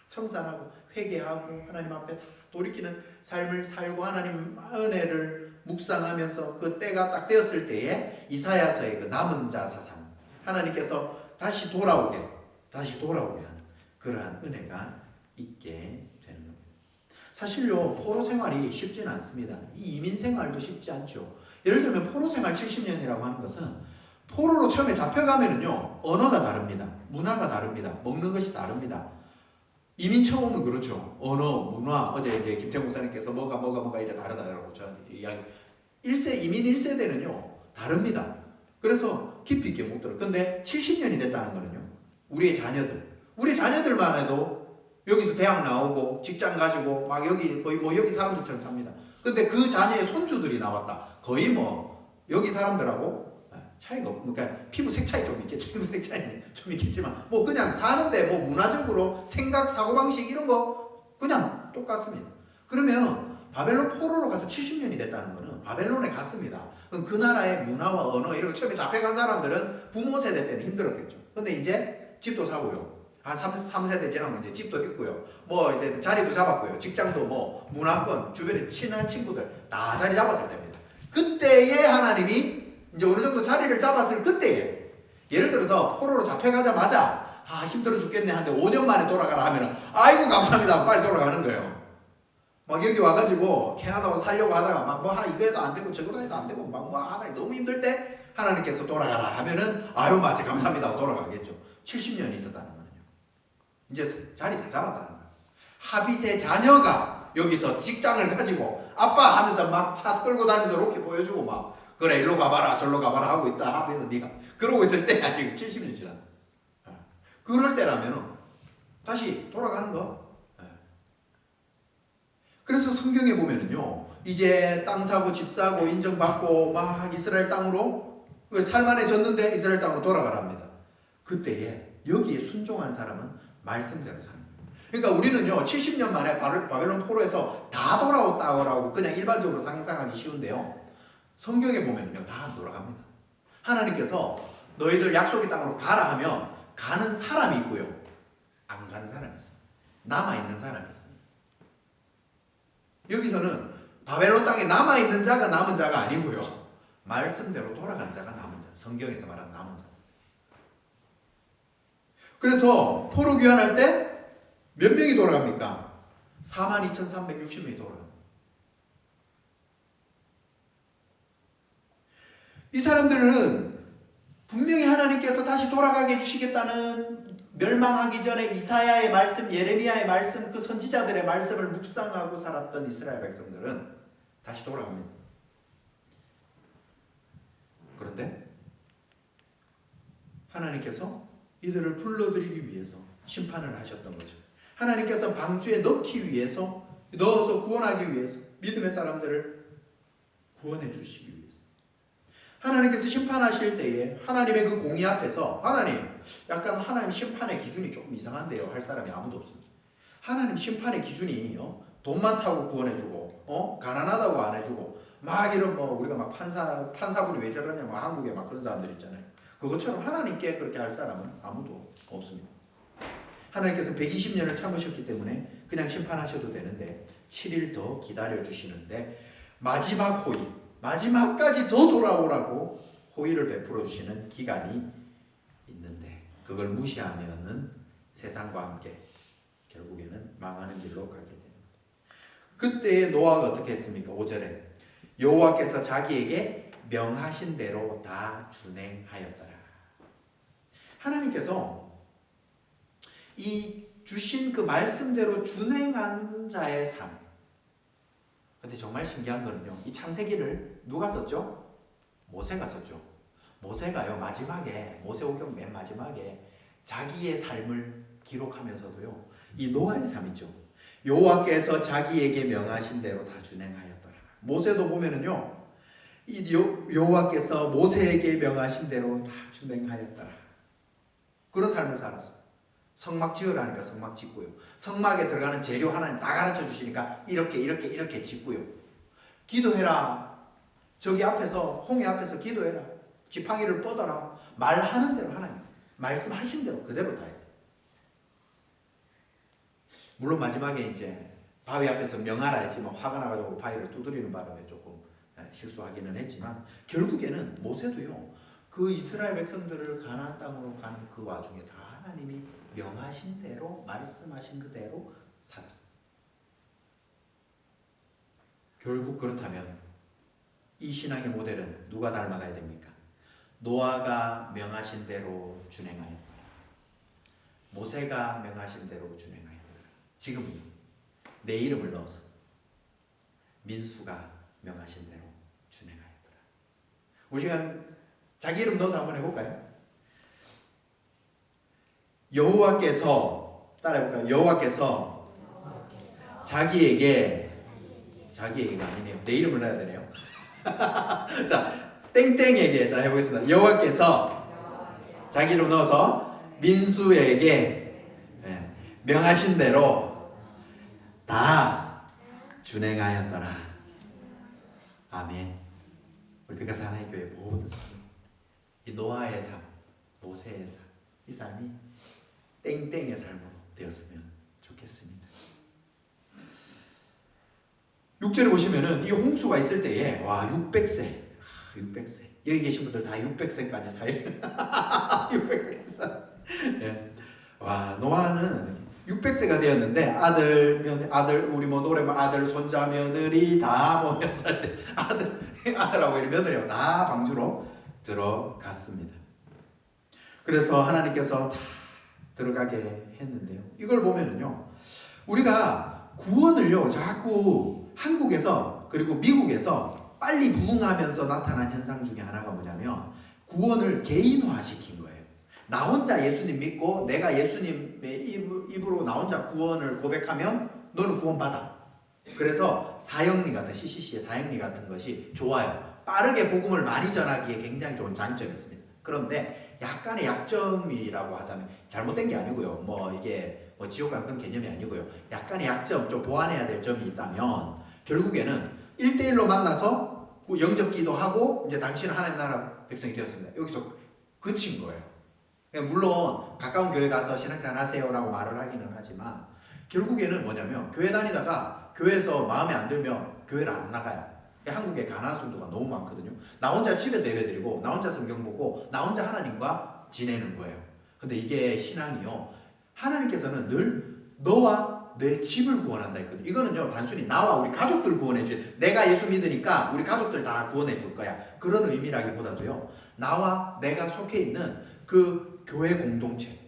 청산하고 회개하고 하나님 앞에 다 돌이키는 삶을 살고 하나님 은혜를 묵상하면서 그 때가 딱 되었을 때에 이사야서의 그 남은 자 사상 하나님께서 다시 돌아오게 하는 그러한 은혜가 있게 되는 겁니다. 사실요 포로 생활이 쉽지는 않습니다. 이 이민 생활도 쉽지 않죠. 예를 들면 포로 생활 70년이라고 하는 것은 포로로 처음에 잡혀가면은요 언어가 다릅니다. 문화가 다릅니다. 먹는 것이 다릅니다. 이민 처음 오면 그렇죠. 언어, 문화, 어제 이제 김태형 목사님께서 뭐가 이래 다르다라고 저한테 이야기. 이민 1세대는요 다릅니다. 그래서 깊이 있게 못 들어요. 근데 70년이 됐다는 거는요 우리 자녀들만 해도 여기서 대학 나오고 직장 가지고 막 여기 거의 뭐 여기 사람들처럼 삽니다. 근데 그 자녀의 손주들이 나왔다. 거의 뭐 여기 사람들하고 차이가 없고, 그러니까 피부 색 차이 좀 있겠죠. 피부 색 차이는 좀 있겠지만, 뭐 그냥 사는데 뭐 문화적으로 생각, 사고방식 이런 거 그냥 똑같습니다. 그러면 바벨론 포로로 가서 70년이 됐다는 거는 바벨론에 갔습니다. 그럼 그 나라의 문화와 언어 이런 거 처음에 잡혀간 사람들은 부모 세대 때는 힘들었겠죠. 근데 이제 집도 사고요. 한 3세대 지나면 이제 집도 있고요. 뭐 이제 자리도 잡았고요. 직장도 뭐 문화권 주변에 친한 친구들 다 자리 잡았을 때입니다. 그때에 하나님이 이제 어느 정도 자리를 잡았을 그때에 예를 들어서 포로로 잡혀가자마자 힘들어 죽겠네 하는데 5년 만에 돌아가라 하면은 아이고 감사합니다 빨리 돌아가는 거예요. 막 여기 와가지고 캐나다 와서 살려고 하다가 막 뭐 이거도 안 되고 저거도 해도 안 되고 막 뭐 하나 너무 힘들 때 하나님께서 돌아가라 하면은 아유 맞아 감사합니다 하고 돌아가겠죠. 70년이 있었다는 거예요. 이제 자리 다 잡았다는 거예요. 하빗의 자녀가 여기서 직장을 가지고 아빠 하면서 막 차 끌고 다니면서 로켓 보여주고 막 그래 일로 가봐라 저로 가봐라 하고 있다 하면서 네가 그러고 있을 때야 지금 70년 지나. 그럴 때라면 다시 돌아가는 거. 그래서 성경에 보면은요 이제 땅 사고 집 사고 인정받고 막 이스라엘 땅으로 살만해졌는데 이스라엘 땅으로 돌아가랍니다. 그때에 여기에 순종한 사람은 말씀대로 사는 거예요. 그러니까 우리는요 70년 만에 바벨론 포로에서 다 돌아왔다고 그냥 일반적으로 상상하기 쉬운데요 성경에 보면요 다 안 돌아갑니다. 하나님께서 너희들 약속의 땅으로 가라 하면 가는 사람이 있고요 안 가는 사람이 있어요. 남아있는 사람이 있어요. 여기서는 바벨론 땅에 남아있는 자가 남은 자가 아니고요 말씀대로 돌아간 자가 남은 자. 성경에서 말하는 남은 자. 그래서 포로 귀환할 때 몇 명이 돌아갑니까? 42,360명이 돌아갑니다. 이 사람들은 분명히 하나님께서 다시 돌아가게 해주시겠다는 멸망하기 전에 이사야의 말씀, 예레미야의 말씀, 그 선지자들의 말씀을 묵상하고 살았던 이스라엘 백성들은 다시 돌아갑니다. 그런데 하나님께서 이들을 불러들이기 위해서 심판을 하셨던 거죠. 하나님께서 방주에 넣기 위해서 넣어서 구원하기 위해서 믿음의 사람들을 구원해 주시기 위해서 하나님께서 심판하실 때에 하나님의 그 공의 앞에서 약간 하나님 심판의 기준이 조금 이상한데요 할 사람이 아무도 없습니다. 하나님 심판의 기준이 돈 많다고 구원해주고 가난하다고 안 해주고 막 이런 우리가 막 판사분이 왜 저러냐 한국에 막 그런 사람들 있잖아요. 그것처럼 하나님께 그렇게 할 사람은 아무도 없습니다. 하나님께서 120년을 참으셨기 때문에 그냥 심판하셔도 되는데 7일 더 기다려주시는데 마지막 호의, 마지막까지 더 돌아오라고 호의를 베풀어 주시는 기간이 있는데 그걸 무시하면은 세상과 함께 결국에는 망하는 길로 가게 됩니다. 그때 노아가 어떻게 했습니까? 5절에 여호와께서 자기에게 명하신 대로 다 준행하였더라. 하나님께서 이 주신 그 말씀대로 준행한 자의 삶. 근데 정말 신기한 거는요. 이 창세기를 누가 썼죠? 모세가 썼죠. 모세가요 마지막에 모세오경 맨 마지막에 자기의 삶을 기록하면서도요 이 노아의 삶이죠. 여호와께서 자기에게 명하신 대로 다 준행하였더라. 모세도 보면은요 이 여호와께서 모세에게 명하신 대로 다 준행하였더라. 그런 삶을 살았어요. 성막 지으라니까 성막 짓고요. 성막에 들어가는 재료 하나님 다 가르쳐 주시니까 이렇게 짓고요. 기도해라. 저기 앞에서 홍해 앞에서 기도해라. 지팡이를 뻗어라. 말하는 대로 하나님 말씀하신 대로 그대로 다 했어요. 물론 마지막에 이제 바위 앞에서 명하라 했지만 화가 나가지고 바위를 두드리는 바람에 조금 실수하기는 했지만 결국에는 모세도요 그 이스라엘 백성들을 가나안 땅으로 가는 그 와중에 다 하나님이 명하신 대로 말씀하신 그대로 살았습니다. 결국 그렇다면 이 신앙의 모델은 누가 닮아가야 됩니까? 노아가 명하신 대로 준행하였다. 모세가 명하신 대로 준행하였다. 지금 내 이름을 넣어서 민수가 명하신 대로 준행하였더라. 우리 시간 자기 이름 넣어서 한번 해볼까요? 여호와께서 따라해볼까요? 여호와께서 자기에게가 아니네요. 내 이름을 넣어야 되네요. 자, 땡땡에게 자 해보겠습니다. 여호와께서 자기 이름 넣어서 민수에게 명하신 대로 다 준행하였더라. 아멘. 우리 백가사 하나의 교회 모든 삶, 이 노아의 삶, 모세의 삶, 이 삶이 땡땡의 삶으로 되었으면 좋겠습니다. 6절에 보시면은 이 홍수가 있을 때에 와 600세 600세 여기 계신 분들 다 600세까지 살려 600세까지 예. 와 노아는 600세가 되었는데 아들 우리 뭐 노래만 아들 손자 며느리 다 모여서 할 때 아들하고 며느리하고 다 방주로 들어갔습니다. 그래서 하나님께서 다 들어가게 했는데요. 이걸 보면은요 우리가 구원을요 자꾸 한국에서 그리고 미국에서 빨리 부흥하면서 나타난 현상 중에 하나가 뭐냐면 구원을 개인화시킨 거예요. 나 혼자 예수님 믿고 내가 예수님의 입으로 나 혼자 구원을 고백하면 너는 구원받아. 그래서 사형리 같은 CCC의 사형리 같은 것이 좋아요. 빠르게 복음을 많이 전하기에 굉장히 좋은 장점이 있습니다. 그런데 약간의 약점이라고 하다면 잘못된 게 아니고요. 뭐 이게 뭐 지옥 가는 그런 개념이 아니고요. 약간의 약점 좀 보완해야 될 점이 있다면 결국에는 1대1로 만나서 영접 기도하고 이제 당신은 하나님 나라 백성이 되었습니다. 여기서 그친 거예요. 물론 가까운 교회 가서 신앙생활 하세요라고 말을 하기는 하지만 결국에는 뭐냐면 교회 다니다가 교회에서 마음에 안 들면 교회를 안 나가요. 한국에 가난한 성도가 너무 많거든요. 나 혼자 집에서 예배드리고 나 혼자 성경 보고 나 혼자 하나님과 지내는 거예요. 근데 이게 신앙이요. 하나님께서는 늘 너와 내 집을 구원한다 했거든요. 이거는요 단순히 나와 우리 가족들 구원해 줄 내가 예수 믿으니까 우리 가족들 다 구원해 줄 거야. 그런 의미라기보다도요. 나와 내가 속해 있는 그 교회 공동체.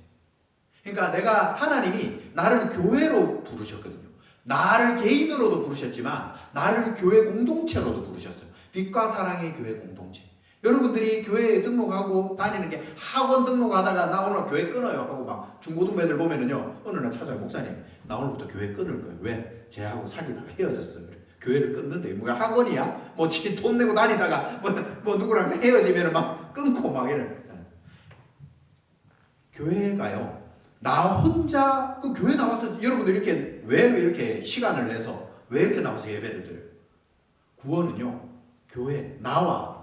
그러니까 내가 하나님이 나를 교회로 부르셨거든요. 나를 개인으로도 부르셨지만 나를 교회 공동체로도 부르셨어요. 빛과 사랑의 교회 공동체. 여러분들이 교회에 등록하고 다니는 게 학원 등록하다가 나 오늘 교회 끊어요 하고 막 중고등부 애들 보면은요 어느 날 찾아요. 목사님 나 오늘부터 교회 끊을 거예요. 왜? 쟤하고 사귀다가 헤어졌어요. 교회를 끊는데 뭐야 학원이야? 뭐 지 돈 내고 다니다가 뭐 누구랑 헤어지면 막 끊고 막 이래. 교회가요 나 혼자 그 교회 나와서 여러분들 이렇게 왜 이렇게 시간을 내서 왜 이렇게 나와서 예배를 드려요? 구원은요 교회 나와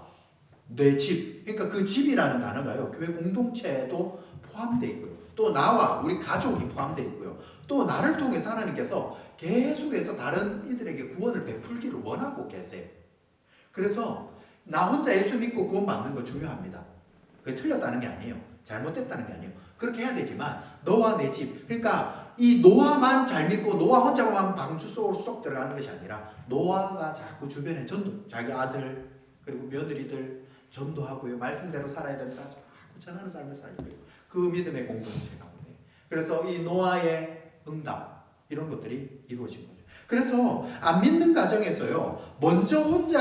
내 집 그러니까 그 집이라는 단어가요 교회 공동체에도 포함되어 있고요 또 나와 우리 가족이 포함되어 있고요 또 나를 통해서 하나님께서 계속해서 다른 이들에게 구원을 베풀기를 원하고 계세요. 그래서 나 혼자 예수 믿고 구원 받는 거 중요합니다. 그게 틀렸다는 게 아니에요. 잘못됐다는 게 아니에요. 그렇게 해야 되지만 너와 내 집 그러니까 이 노아만 잘 믿고 노아 혼자만 방주 속으로 쏙 들어가는 것이 아니라 노아가 자꾸 주변에 전도 자기 아들 그리고 며느리들 전도하고요 말씀대로 살아야 된다 자꾸 전하는 삶을 살고요 그 믿음의 공동체 가운데 그래서 이 노아의 응답 이런 것들이 이루어진 거죠. 그래서 안 믿는 가정에서요 먼저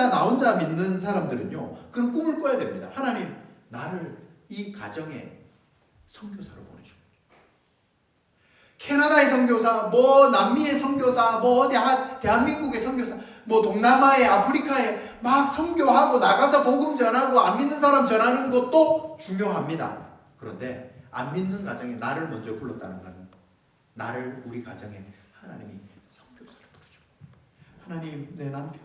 나 혼자 믿는 사람들은요 그런 꿈을 꿔야 됩니다. 하나님 나를 이 가정에 선교사로 보내주고 캐나다의 선교사, 뭐 남미의 선교사, 뭐 어디 대한민국의 선교사, 뭐 동남아의 아프리카에 막 선교하고 나가서 복음 전하고 안 믿는 사람 전하는 것도 중요합니다. 그런데 안 믿는 가정에 나를 먼저 불렀다는 것은 나를 우리 가정에 하나님이 선교사로 부르죠. 하나님 내 남편,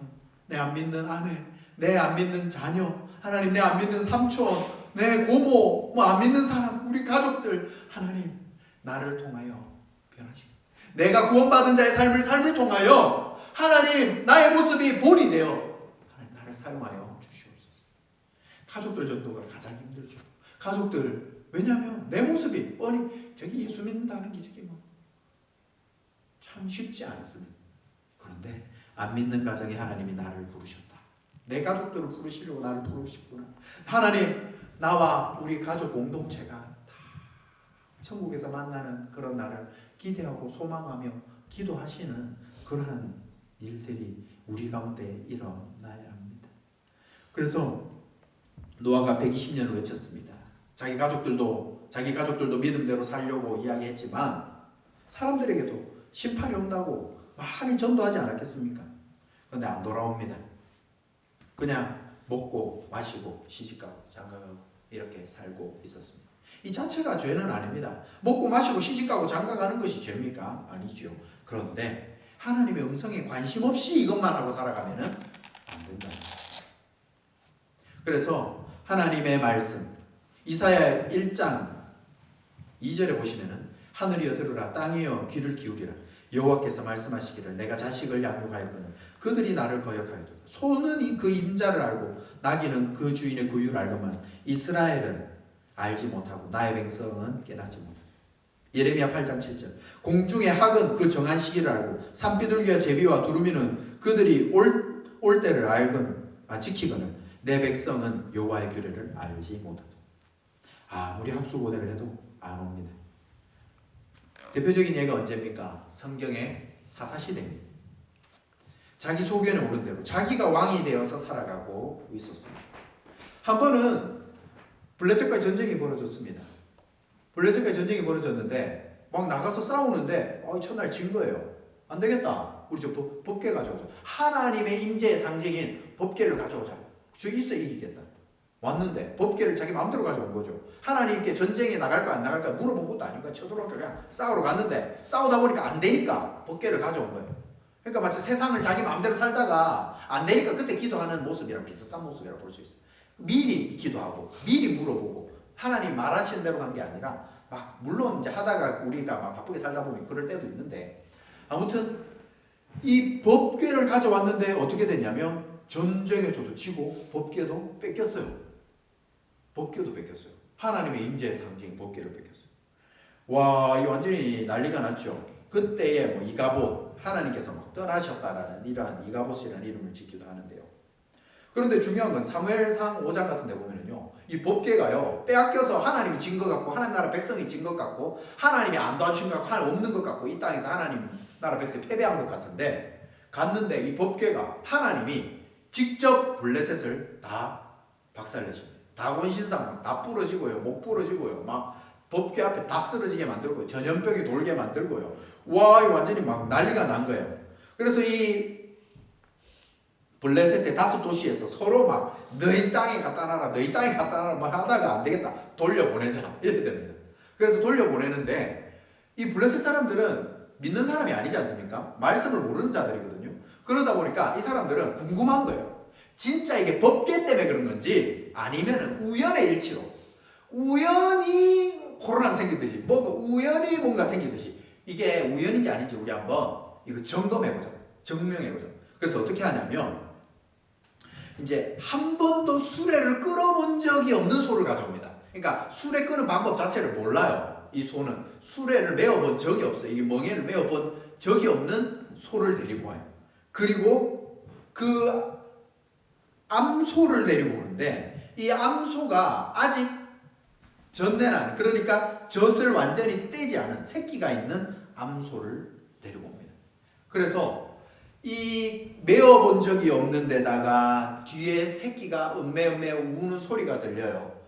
내 안 믿는 아내, 내 안 믿는 자녀, 하나님 내 안 믿는 삼촌, 내 고모, 뭐 안 믿는 사람, 우리 가족들 하나님 나를 통하여 변하시고 내가 구원받은 자의 삶을 통하여 하나님 나의 모습이 본이 되어 하나님 나를 사용하여 주시옵소서. 가족들 전도가 가장 힘들죠. 가족들 왜냐하면 내 모습이 뻔히 저기 예수 믿는다는 게 저기 뭐 참 쉽지 않습니다. 그런데 안 믿는 가정에 하나님이 나를 부르셨다. 내 가족들을 부르시려고 나를 부르시구나. 하나님 나와 우리 가족 공동체가 다 천국에서 만나는 그런 날을 기대하고 소망하며 기도하시는 그러한 일들이 우리 가운데 일어나야 합니다. 그래서 노아가 120년을 외쳤습니다. 자기 가족들도 믿음대로 살려고 이야기했지만 사람들에게도 심판이 온다고 많이 전도하지 않았겠습니까? 그런데 안 돌아옵니다. 그냥 먹고 마시고 시집가고 장가가고 이렇게 살고 있었습니다. 이 자체가 죄는 아닙니다. 먹고 마시고 시집가고 장가가는 것이 죄입니까? 아니죠. 그런데 하나님의 음성에 관심 없이 이것만 하고 살아가면 안 된다. 그래서 하나님의 말씀 이사야 1장 2절에 보시면은 하늘이여 들으라 땅이여 귀를 기울이라 여호와께서 말씀하시기를 내가 자식을 양육하였거늘 그들이 나를 거역하였도다. 소는 그 임자를 알고 나귀는 그 주인의 구유를 알거만 이스라엘은 알지 못하고 나의 백성은 깨닫지 못하고. 예레미야 8장 7절 공중의 학은 그 정한 시기를 알고 산비둘기와 제비와 두루미는 그들이 올 때를 지키거늘 내 백성은 여호와의 규례를 알지 못하도다. 아무리 학수고대를 해도 안 옵니다. 대표적인 예가 언제입니까? 성경의 사사시대입니다. 자기 소견에 오른 대로 자기가 왕이 되어서 살아가고 있었습니다. 한 번은 블레셋과의 전쟁이 벌어졌습니다. 블레셋과의 전쟁이 벌어졌는데 막 나가서 싸우는데 첫날 진 거예요. 안 되겠다. 우리 저 법궤 가져오자. 하나님의 임재의 상징인 법궤를 가져오자. 저 있어 이기겠다. 왔는데 법궤를 자기 마음대로 가져온 거죠. 하나님께 전쟁에 나갈까 안 나갈까 물어본 것도 아니까 쳐들어오자 그냥 싸우러 갔는데 싸우다 보니까 안 되니까 법궤를 가져온 거예요. 그러니까 마치 세상을 자기 마음대로 살다가 안 되니까 그때 기도하는 모습이랑 비슷한 모습이라고 볼 수 있어요. 미리 기도하고 미리 물어보고 하나님 말하시는 대로 간 게 아니라 막 물론 이제 하다가 우리가 막 바쁘게 살다 보면 그럴 때도 있는데 아무튼 이 법궤를 가져왔는데 어떻게 됐냐면 전쟁에서도 지고 법궤도 뺏겼어요. 법궤도 뺏겼어요. 하나님의 임재의 상징 법궤를 뺏겼어요. 와, 이 완전히 난리가 났죠. 그때에 뭐 이가봇 하나님께서 막 떠나셨다라는 이러한 이가봇이라는 이름을 짓기도 하는데요. 그런데 중요한 건 사무엘상 5장 같은 데 보면은요. 이 법궤가요. 빼앗겨서 하나님이 진 것 같고 하나님 나라 백성이 진 것 같고 하나님이 안 도와준 것 같고 하나님 없는 것 같고 이 땅에서 하나님 나라 백성이 패배한 것 같은데 갔는데 이 법궤가 하나님이 직접 블레셋을 다 박살내십니다. 다곤신상 다 부러지고요. 목 부러지고요. 막 법궤 앞에 다 쓰러지게 만들고요. 전염병이 돌게 만들고요. 와, 이거 완전히 막 난리가 난 거예요. 그래서 이 블레셋의 5도시에서 서로 막 너희 땅에 갖다 놔라 너희 땅에 갖다 놔라 막 하다가 안 되겠다 돌려보내자 이래 됩니다. 그래서 돌려보내는데 이 블레셋 사람들은 믿는 사람이 아니지 않습니까? 말씀을 모르는 자들이거든요. 그러다 보니까 이 사람들은 궁금한 거예요. 진짜 이게 법궤 때문에 그런 건지 아니면 우연의 일치로 우연히 코로나가 생기듯이 우연히 뭔가 생기듯이 이게 우연인지 아닌지 우리 한번 이거 점검해보자. 증명해보자. 그래서 어떻게 하냐면 이제 한 번도 수레를 끌어본 적이 없는 소를 가져옵니다. 그러니까 수레 끄는 방법 자체를 몰라요. 이 소는 수레를 메어본 적이 없어요. 이게 멍에를 메어본 적이 없는 소를 데리고 와요. 그리고 그 암소를 데리고 오는데 이 암소가 아직 젖내는 그러니까 젖을 완전히 떼지 않은 새끼가 있는 암소를 데리고 옵니다. 그래서 이 메어본 적이 없는 데다가 뒤에 새끼가 음메음메 우는 소리가 들려요.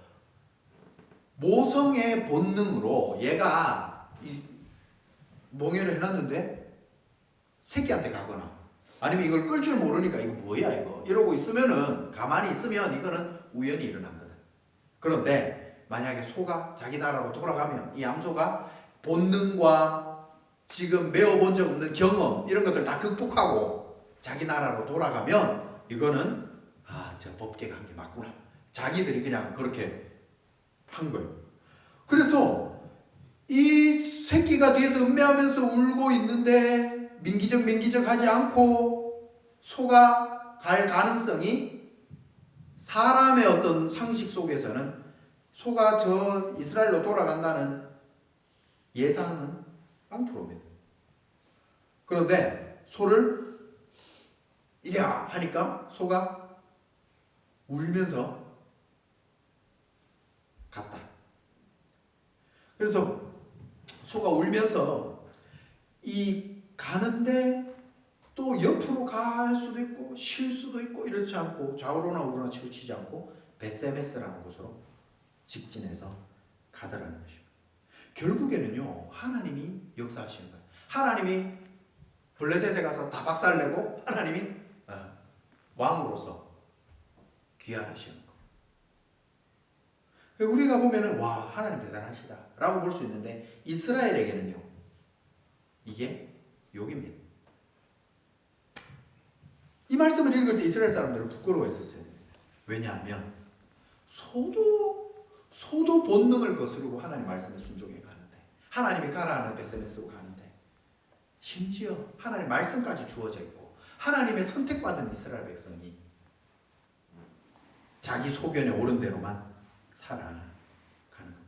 모성의 본능으로 얘가 멍에를 해놨는데 새끼한테 가거나 아니면 이걸 끌 줄 모르니까 이거 뭐야 이거 이러고 있으면은 가만히 있으면 이거는 우연히 일어난 거다. 그런데 만약에 소가 자기 나라로 돌아가면 이 암소가 본능과 지금 메어본 적 없는 경험 이런 것들 다 극복하고 자기 나라로 돌아가면 이거는 저 법궤가 한 게 맞구나. 자기들이 그냥 그렇게 한 거예요. 그래서 이 새끼가 뒤에서 음매하면서 울고 있는데 민기적 하지 않고 소가 갈 가능성이 사람의 어떤 상식 속에서는 소가 저 이스라엘로 돌아간다는 예상은 0%입니다. 그런데 소를 이랴 하니까 소가 울면서 갔다. 그래서 소가 울면서 이 가는데 또 옆으로 갈 수도 있고 쉴 수도 있고 이렇지 않고 좌우로나 우로나 치우치지 않고 베세메스라는 곳으로 직진해서 가더라는 것입니다. 결국에는요 하나님이 역사하시는 거예요. 하나님이 블레셋에 가서 다 박살내고 하나님이 왕으로서 귀환하시는 거예요. 우리가 보면은 와 하나님 대단하시다 라고 볼 수 있는데 이스라엘에게는요 이게 욕입니다. 이 말씀을 읽을 때 이스라엘 사람들은 부끄러워했었어요. 왜냐하면 소도 본능을 거스르고 하나님 말씀에 순종해 가는데 하나님이 가라는 베세메스로 가는데 심지어 하나님 말씀까지 주어져 있고 하나님의 선택받은 이스라엘 백성이 자기 소견에 옳은 대로만 살아가는 겁니다.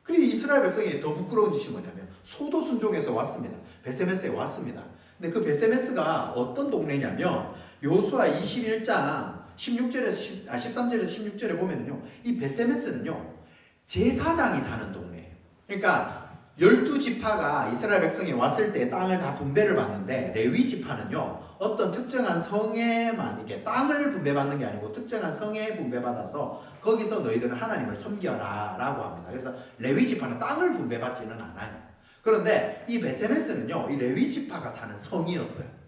그리고 이스라엘 백성이 더 부끄러운 짓이 뭐냐면 소도 순종해서 왔습니다. 베세메스에 왔습니다. 근데 그 베세메스가 어떤 동네냐면 여호수아 21장 13절에서 16절에 보면은요, 이 베세메스는요 제사장이 사는 동네예요. 그러니까 12지파가 이스라엘 백성이 왔을 때 땅을 다 분배를 받는데 레위 지파는요 어떤 특정한 성에만 이렇게 땅을 분배받는 게 아니고 특정한 성에 분배받아서 거기서 너희들은 하나님을 섬겨라 라고 합니다. 그래서 레위 지파는 땅을 분배받지는 않아요. 그런데 이 베세메스는요 이 레위 지파가 사는 성이었어요.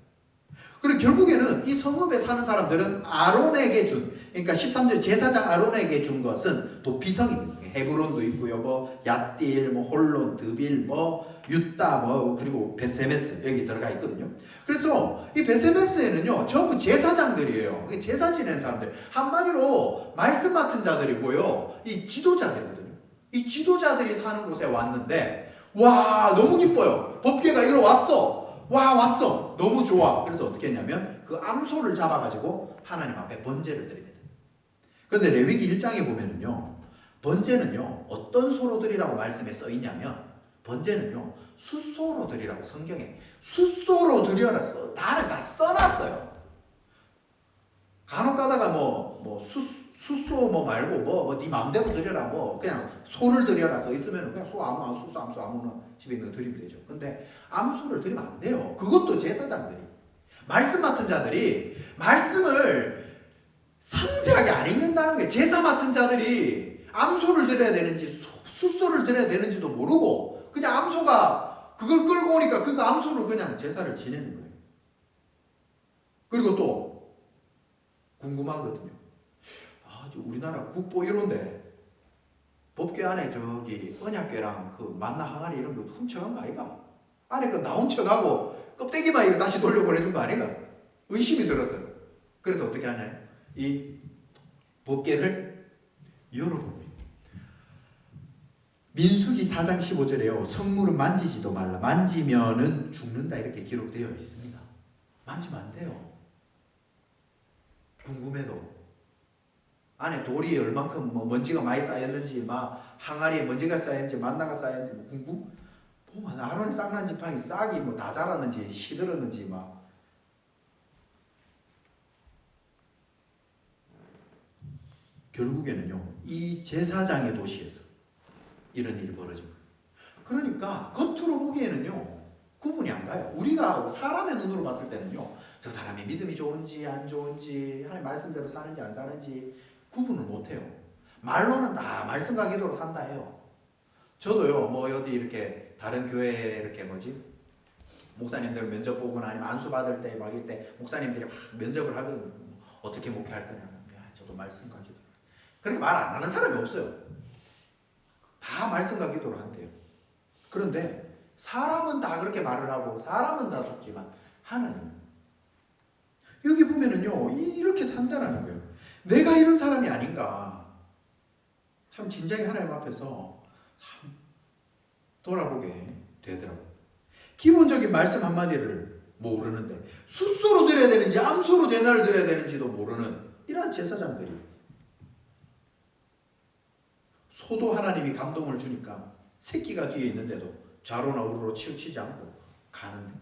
그리고 결국에는 이 성읍에 사는 사람들은 아론에게 준, 그러니까 13절 제사장 아론에게 준 것은 도피성입니다. 헤브론도 있고요, 뭐 얏딜, 뭐 홀론, 드빌, 뭐 유다, 뭐 그리고 베세메스 여기 들어가 있거든요. 그래서 이 베세메스에는요 전부 제사장들이에요. 제사 지내는 사람들, 한마디로 말씀 맡은 자들이고요, 이 지도자들이거든요. 이 지도자들이 사는 곳에 왔는데 와 너무 기뻐요. 법궤가 일로 왔어. 와 왔어. 너무 좋아. 그래서 어떻게 했냐면 그 암소를 잡아가지고 하나님 앞에 번제를 드립니다. 그런데 레위기 1장에 보면은요 번제는요 어떤 소로 드리라고 말씀에 써 있냐면 번제는요 숫소로 드리라고 성경에 숫소로 드려라 다 써놨어요. 간혹 가다가 뭐 숫소 뭐 말고 네 마음대로 드려라 뭐 그냥 소를 드려라 써 있으면 그냥 소 아무 숫소 암소 아무나 집에 있는 거 드리면 되죠. 근데 암소를 드리면 안 돼요. 그것도 제사장들이 말씀 맡은 자들이 말씀을 상세하게 안 읽는다는 거예요. 제사 맡은 자들이 암소를 드려야 되는지 숫소를 드려야 되는지도 모르고 그냥 암소가 그걸 끌고 오니까 그 암소를 그냥 제사를 지내는 거예요. 그리고 또 궁금하거든요. 우리나라 국보 이런데 법궤 안에 저기 언약궤랑 그 만나 항아리 이런 거 훔쳐간 거 아이가? 안에 그 나 훔쳐가고 껍데기만 이거 다시 돌려보내준 거 아니가? 의심이 들었어요. 그래서 어떻게 하냐? 이 법궤를 열어봅니다. 민수기 4장 15절에요. 성물은 만지지도 말라. 만지면은 죽는다 이렇게 기록되어 있습니다. 만지면 안 돼요. 궁금해도 안에 돌이 얼만큼 뭐 먼지가 많이 쌓였는지 막 항아리에 먼지가 쌓였는지 만나가 쌓였는지 뭐 궁금? 보면 아론이 쌍난 지팡이 싹이 뭐 다 자랐는지 시들었는지 막 결국에는요 이 제사장의 도시에서 이런 일이 벌어진 거예요. 그러니까 겉으로 보기에는요 구분이 안 가요. 우리가 사람의 눈으로 봤을 때는요 저 사람이 믿음이 좋은지 안 좋은지 하나님 말씀대로 사는지 안 사는지 구분을 못해요. 말로는 다 말씀과 기도로 산다 해요. 저도요 뭐 어디 이렇게 다른 교회에 이렇게 목사님들 면접 보거나 아니면 안수 받을 때 막 이때 목사님들이 막 면접을 하거든요. 어떻게 목회할 거냐. 저도 말씀과 기도. 그렇게 말 안 하는 사람이 없어요. 다 말씀과 기도로 한대요. 그런데 사람은 다 그렇게 말을 하고 사람은 다 속지만 하나님 여기 보면은요 이렇게 산다라는 거예요. 내가 이런 사람이 아닌가. 참 진작에 하나님 앞에서 참 돌아보게 되더라고요. 기본적인 말씀 한마디를 모르는데 숫소로 드려야 되는지 암소로 제사를 드려야 되는지도 모르는 이러한 제사장들이 소도 하나님이 감동을 주니까 새끼가 뒤에 있는데도 좌로나 우로로 치우치지 않고 가는데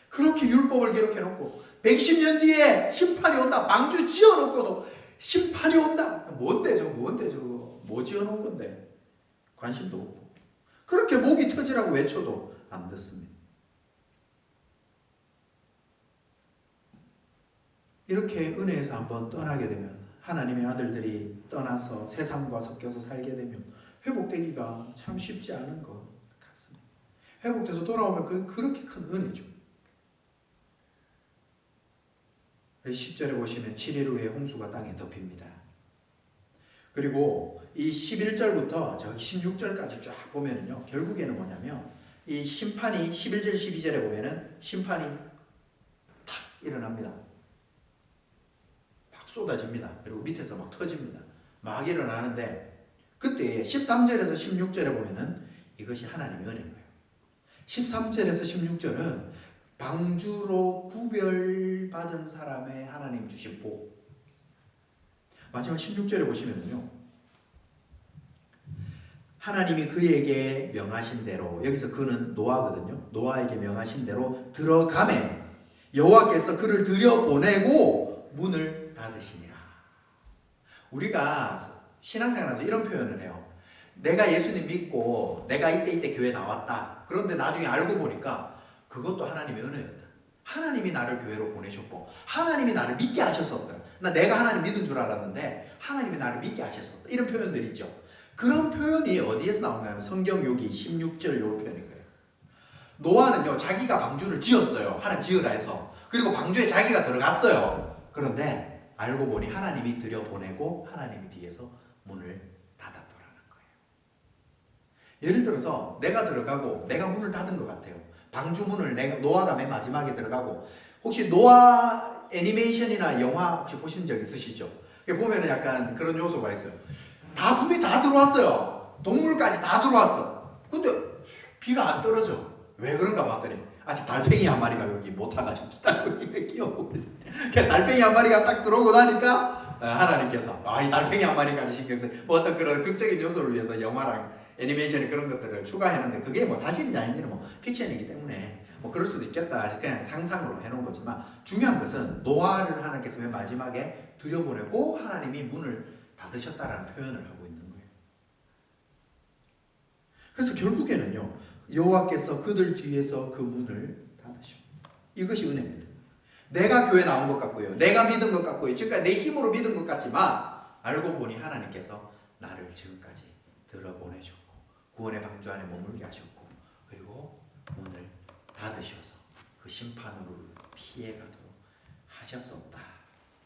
그렇게 율법을 기록해놓고 110년 뒤에 심판이 온다. 방주 지어놓고도 심판이 온다. 뭔데 저거 뭐 지어놓은 건데 관심도 없고 그렇게 목이 터지라고 외쳐도 안 듣습니다. 이렇게 은혜에서 한번 떠나게 되면 하나님의 아들들이 떠나서 세상과 섞여서 살게 되면 회복되기가 참 쉽지 않은 것 같습니다. 회복돼서 돌아오면 그렇게 큰 은혜죠. 10절에 보시면 7일 후에 홍수가 땅에 덮입니다. 그리고 이 11절부터 저 16절까지 쫙 보면은요 결국에는 뭐냐면 이 심판이 11절 12절에 보면은 심판이 탁 일어납니다. 막 쏟아집니다. 그리고 밑에서 막 터집니다. 막 일어나는데 그때 13절에서 16절에 보면은 이것이 하나님의 은혜인 거예요. 13절에서 16절은 방주로 구별받은 사람의 하나님 주신 복. 마지막 16절에 보시면요, 하나님이 그에게 명하신 대로, 여기서 그는 노아거든요. 노아에게 명하신 대로 들어가매 여호와께서 그를 들여보내고 문을 닫으시니라. 우리가 신앙생활하면서 이런 표현을 해요. 내가 예수님 믿고 내가 이때 교회 나왔다. 그런데 나중에 알고 보니까 그것도 하나님의 은혜였다. 하나님이 나를 교회로 보내셨고 하나님이 나를 믿게 하셨었다. 내가 하나님 믿은 줄 알았는데 하나님이 나를 믿게 하셨었다. 이런 표현들 있죠. 그런 표현이 어디에서 나오냐 하면 성경 여기 16절 요 표현인 거예요. 노아는요, 자기가 방주를 지었어요. 하나님 지으라 해서. 그리고 방주에 자기가 들어갔어요. 그런데 알고 보니 하나님이 들여보내고 하나님이 뒤에서 문을 닫았더라는 거예요. 예를 들어서 내가 들어가고 내가 문을 닫은 것 같아요. 방주 문을 노아가 맨 마지막에 들어가고, 혹시 노아 애니메이션이나 영화 혹시 보신 적 있으시죠? 보면은 약간 그런 요소가 있어요. 분명히 다 들어왔어요. 동물까지 다 들어왔어. 근데 비가 안 떨어져. 왜 그런가 봤더니 아직 달팽이 한 마리가 여기 못 와가지고 달팽이가 끼어오고 있어요. 달팽이 한 마리가 딱 들어오고 나니까 하나님께서 이 달팽이 한 마리까지 신경 써서 뭐 어떤 그런 극적인 요소를 위해서 영화랑 애니메이션이 그런 것들을 추가했는데, 그게 뭐 사실인지 아닌지는 뭐 픽션이기 때문에 뭐 그럴 수도 있겠다, 그냥 상상으로 해놓은 거지만, 중요한 것은 노아를 하나님께서 맨 마지막에 들여보내고 하나님이 문을 닫으셨다라는 표현을 하고 있는 거예요. 그래서 결국에는요, 여호와께서 그들 뒤에서 그 문을 닫으십니다. 이것이 은혜입니다. 내가 교회 나온 것 같고요, 내가 믿은 것 같고요, 지금까지 내 힘으로 믿은 것 같지만 알고 보니 하나님께서 나를 지금까지 들어보내셨고 구원의 방주 안에 머물게 하셨고, 그리고 문을 닫으셔서 그 심판으로 피해가도록 하셨었다.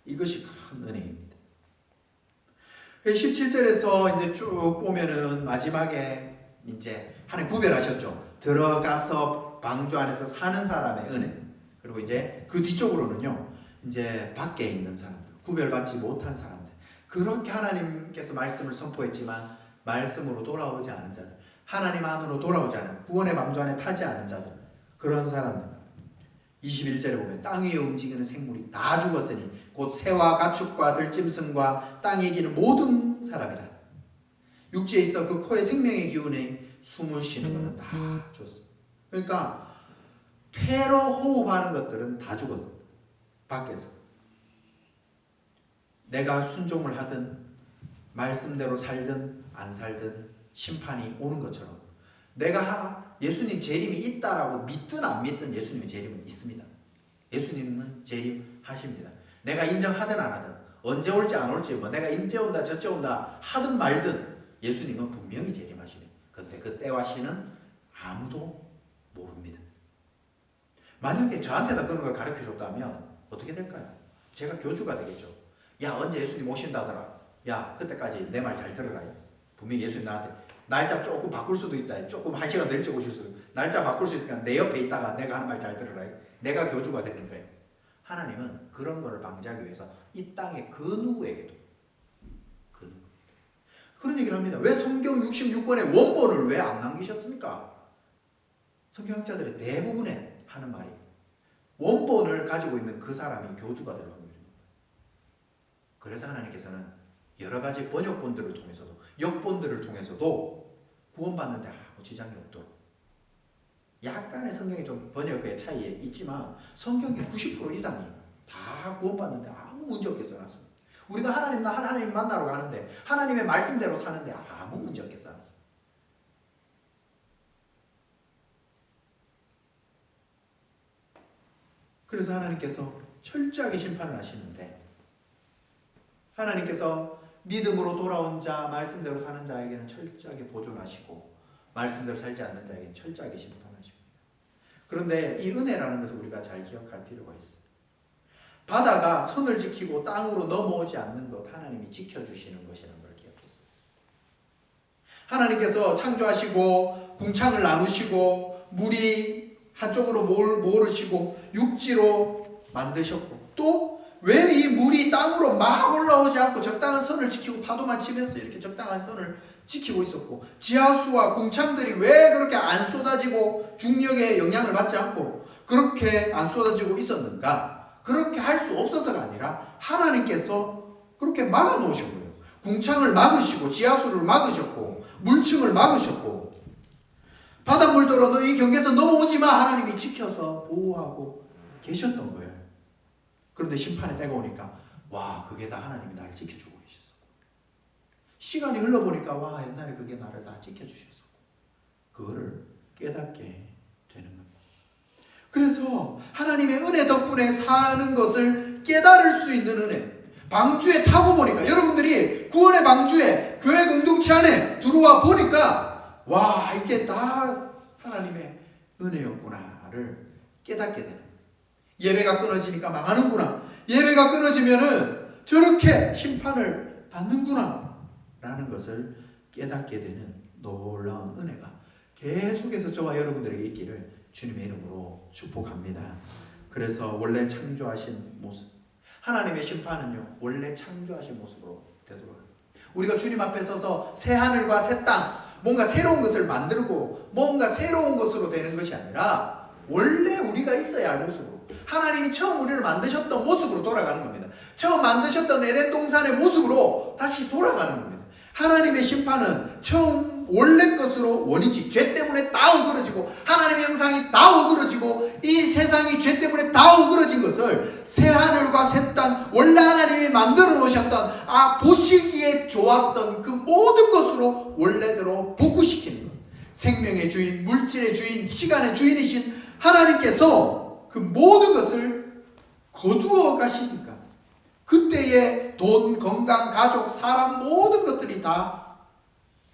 이것이 큰 은혜입니다. 17절에서 이제 쭉 보면은 마지막에 이제 하나님 구별하셨죠. 들어가서 방주 안에서 사는 사람의 은혜. 그리고 이제 그 뒤쪽으로는요, 이제 밖에 있는 사람들, 구별받지 못한 사람들. 그렇게 하나님께서 말씀을 선포했지만 말씀으로 돌아오지 않은 자들, 하나님 안으로 돌아오지 않은, 구원의 방주 안에 타지 않은 자들, 그런 사람들. 21절에 보면 땅 위에 움직이는 생물이 다 죽었으니 곧 새와 가축과 들짐승과 땅에 기는 모든 사람이라. 육지에 있어 그 코에 생명의 기운에 숨을 쉬는 것은 다 죽었습니다. 그러니까 폐로 호흡하는 것들은 다 죽었어. 밖에서 내가 순종을 하든 말씀대로 살든 안 살든 심판이 오는 것처럼, 내가 예수님 재림이 있다라고 믿든 안 믿든 예수님의 재림은 있습니다. 예수님은 재림하십니다. 내가 인정하든 안 하든, 언제 올지 안 올지, 뭐 내가 이제 온다 저째 온다 하든 말든 예수님은 분명히 재림하십니다. 그런데 그 때와 시는 아무도 모릅니다. 만약에 저한테다 그런 걸 가르쳐 줬다면 어떻게 될까요? 제가 교주가 되겠죠. 야, 언제 예수님 오신다 하더라. 야, 그때까지 내 말 잘 들어라. 분명히 예수님 나한테 날짜 조금 바꿀 수도 있다. 조금 한 시간 더 일찍 오실 수도 있다. 날짜 바꿀 수 있으니까 내 옆에 있다가 내가 하는 말 잘 들어라. 내가 교주가 되는 거예요. 하나님은 그런 거를 방지하기 위해서 이 땅의 그 누구에게도 그런 얘기를 합니다. 왜 성경 66권의 원본을 왜 안 남기셨습니까? 성경학자들의 대부분에 하는 말이 원본을 가지고 있는 그 사람이 교주가 되라고 합니다. 그래서 하나님께서는 여러 가지 번역본들을 통해서도, 역본들을 통해서도 구원받는데 아무 지장이 없도록, 약간의 성경의 좀 번역의 차이에 있지만 성경의 90% 이상이 다 구원받는데 아무 문제 없게 써놨습니다. 우리가 하나님 만나러 가는데 하나님의 말씀대로 사는데 아무 문제 없게 써놨습니다. 그래서 하나님께서 철저하게 심판을 하시는데, 하나님께서 믿음으로 돌아온 자, 말씀대로 사는 자에게는 철저하게 보존하시고 말씀대로 살지 않는 자에게는 철저하게 심판하십니다. 그런데 이 은혜라는 것을 우리가 잘 기억할 필요가 있습니다. 바다가 선을 지키고 땅으로 넘어오지 않는 것, 하나님이 지켜주시는 것이라는 걸 기억했습니다. 하나님께서 창조하시고 궁창을 나누시고 물이 한쪽으로 모으시고 육지로 만드셨고, 또 왜 이 물이 땅으로 막 올라오지 않고 적당한 선을 지키고 파도만 치면서 이렇게 적당한 선을 지키고 있었고, 지하수와 궁창들이 왜 그렇게 안 쏟아지고 중력의 영향을 받지 않고 그렇게 안 쏟아지고 있었는가? 그렇게 할 수 없어서가 아니라 하나님께서 그렇게 막아 놓으셨고요. 궁창을 막으시고 지하수를 막으셨고 물층을 막으셨고, 바닷물들어 너희 경계에서 넘어오지 마, 하나님이 지켜서 보호하고 계셨던 거예요. 그런데 심판의 때가 오니까 와, 그게 다 하나님이 나를 지켜주고 계셨어. 시간이 흘러보니까 와, 옛날에 그게 나를 다 지켜주셨어. 그거를 깨닫게 되는 겁니다. 그래서 하나님의 은혜 덕분에 사는 것을 깨달을 수 있는 은혜. 방주에 타고 보니까, 여러분들이 구원의 방주에 교회 공동체 안에 들어와 보니까 와, 이게 다 하나님의 은혜였구나를 깨닫게 되는 거예요. 예배가 끊어지니까 망하는구나, 예배가 끊어지면은 저렇게 심판을 받는구나 라는 것을 깨닫게 되는 놀라운 은혜가 계속해서 저와 여러분들에게 있기를 주님의 이름으로 축복합니다. 그래서 원래 창조하신 모습, 하나님의 심판은요 원래 창조하신 모습으로 되도록, 우리가 주님 앞에 서서 새 하늘과 새 땅, 뭔가 새로운 것을 만들고 뭔가 새로운 것으로 되는 것이 아니라 원래 우리가 있어야 할 모습으로, 하나님이 처음 우리를 만드셨던 모습으로 돌아가는 겁니다. 처음 만드셨던 에덴 동산의 모습으로 다시 돌아가는 겁니다. 하나님의 심판은 처음 원래 것으로 원인지, 죄 때문에 다 어그러지고 하나님의 형상이 다 어그러지고 이 세상이 죄 때문에 다 어그러진 것을 새 하늘과 새 땅, 원래 하나님이 만들어 놓으셨던 보시기에 좋았던 그 모든 것으로 원래대로 복구시키는 것. 생명의 주인, 물질의 주인, 시간의 주인이신 하나님께서 그 모든 것을 거두어 가시니까 그때의 돈, 건강, 가족, 사람 모든 것들이 다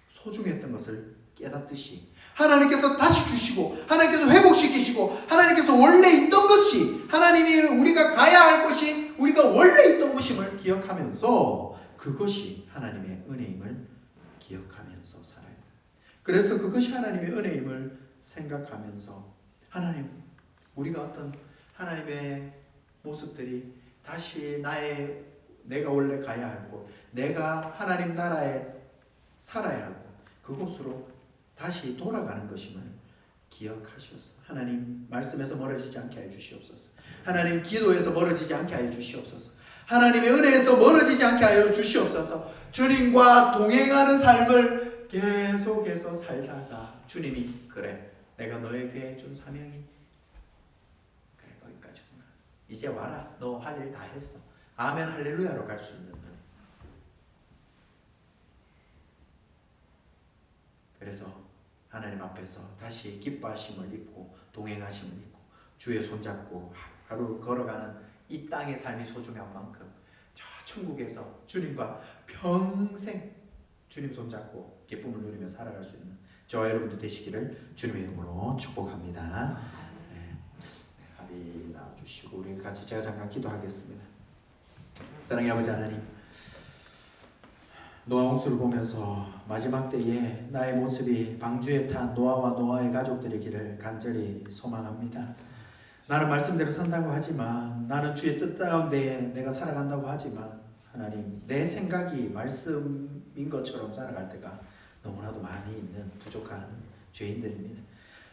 소중했던 것을 깨닫듯이 하나님께서 다시 주시고 하나님께서 회복시키시고 하나님께서 원래 있던 것이, 하나님이 우리가 가야 할 것이 우리가 원래 있던 것임을 기억하면서 그것이 하나님의 은혜임을 기억하면서 살아야 돼요. 그래서 그것이 하나님의 은혜임을 생각하면서 하나님, 우리가 어떤 하나님의 모습들이 다시 내가 원래 가야 할 곳, 내가 하나님 나라에 살아야 할 곳, 그곳으로 다시 돌아가는 것임을 기억하시옵소서. 하나님 말씀에서 멀어지지 않게 하여 주시옵소서. 하나님 기도에서 멀어지지 않게 하여 주시옵소서. 하나님의 은혜에서 멀어지지 않게 하여 주시옵소서. 주님과 동행하는 삶을 계속해서 살다가 주님이 그래, 내가 너에게 준 사명이 그래 거기까지구나, 이제 와라, 너 할 일 다 했어, 아멘 할렐루야로 갈 수 있는 날. 그래서 하나님 앞에서 다시 기뻐하심을 입고 동행하심을 입고 주의 손잡고 하루 걸어가는 이 땅의 삶이 소중한 만큼 저 천국에서 주님과 평생 주님 손잡고 기쁨을 누리며 살아갈 수 있는 저와 여러분도 되시기를 주님의 이름으로 축복합니다. 합이 나와주시고 우리 같이 제가 잠깐 기도하겠습니다. 사랑의 아버지 하나님, 노아 홍수를 보면서 마지막 때에 나의 모습이 방주에 탄 노아와 노아의 가족들이기를 간절히 소망합니다. 나는 말씀대로 산다고 하지만, 나는 주의 뜻 가운데 내가 살아간다고 하지만 하나님, 내 생각이 말씀인 것처럼 살아갈 때가 너무나도 많이 있는 부족한 죄인들입니다.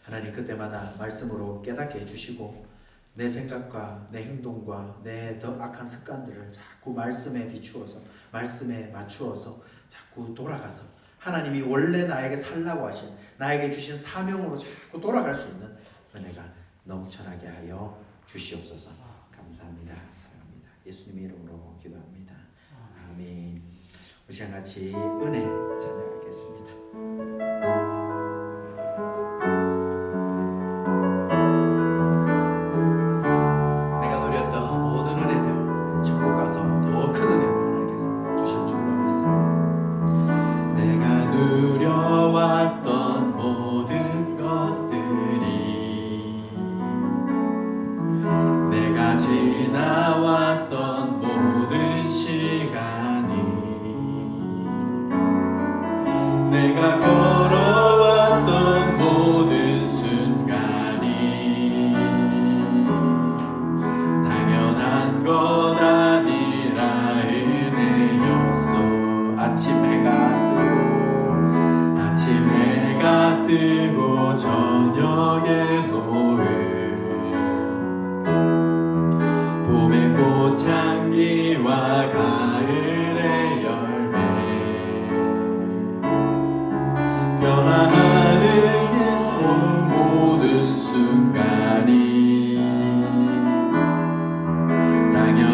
하나님, 그때마다 말씀으로 깨닫게 해주시고 내 생각과 내 행동과 내 더 악한 습관들을 자꾸 말씀에 비추어서, 말씀에 맞추어서 자꾸 돌아가서 하나님이 원래 나에게 살라고 하신, 나에게 주신 사명으로 자꾸 돌아갈 수 있는 은혜가 넘쳐나게 하여 주시옵소서. 감사합니다. 사랑합니다. 예수님의 이름으로 기도합니다. 아멘. 우리 시간 같이 은혜 찬양하겠습니다. 지나왔던 모든 시간이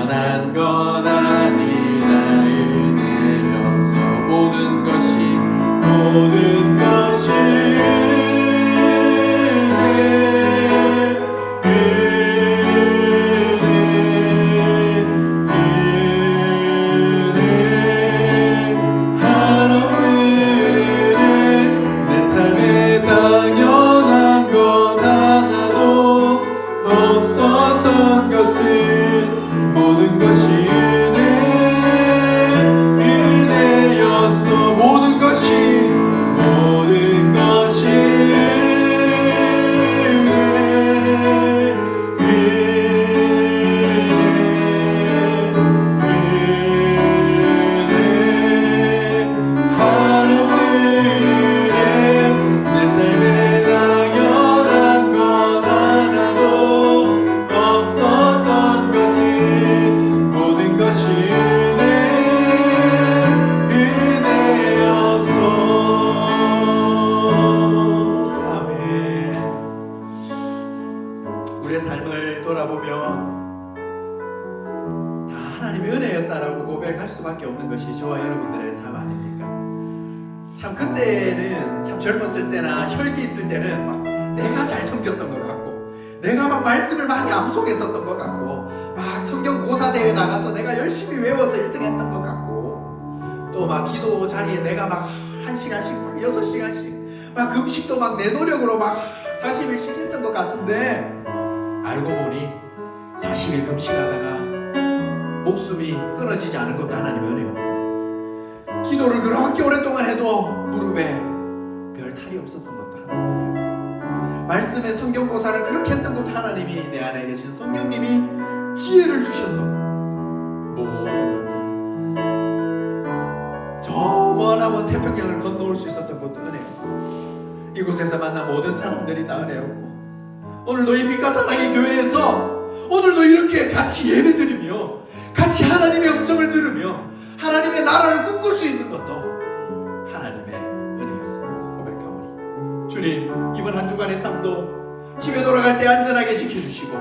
당연한 건 아니라 은혜였어. 모든 것이 내 삶에 당연한 것 하나도 없었던 것은 모든 것이 은혜였어. 모든 것이 내 삶에 당연한 것 하나도 없었던 것은 모든 것이 은혜였어. 아멘. 우리의 삶을 돌아보면 다 하나님의 은혜였다라고 고백할 수밖에 없는 것이 저와 여러분들의 삶 아닙니까? 참 그때는 참 젊었을 때나 혈기 있을 때는 막 내가 잘 섬겼던 것 같고, 내가 막 말씀을 많이 암송했었던 것 같고, 막 성경 고사 대회 나가서 내가 열심히 외워서 1등했던 것 같고, 또 막 기도 자리에 내가 막 1시간씩 막 6시간씩 막 금식도 막 내 노력으로 막 40일씩 했던 것 같은데, 알고 보니 40일 금식하다가 목숨이 끊어지지 않은 것도 하나님의 은혜였고, 기도를 그렇게 오랫동안 해도 무릎에 별 탈이 없었던 것도 하나님의 은혜였고, 말씀의 성경고사를 그렇게 했던 것도 하나님이 내 안에 계신 성령님이 지혜를 주셔서 모든 것들 저 머나먼 태평양을 건너올 수 있었던 것도 은혜였고, 이곳에서 만난 모든 사람들이 다 은혜였고, 오늘도 이 빛과 사랑의 교회에서 오늘도 이렇게 같이 예배드리며 같이 하나님의 음성을 들으며 하나님의 나라를 꿈꿀 수 있는 것도 하나님의 은혜였습니다. 고백하오니 주님, 이번 한 주간의 삶도 집에 돌아갈 때 안전하게 지켜주시고,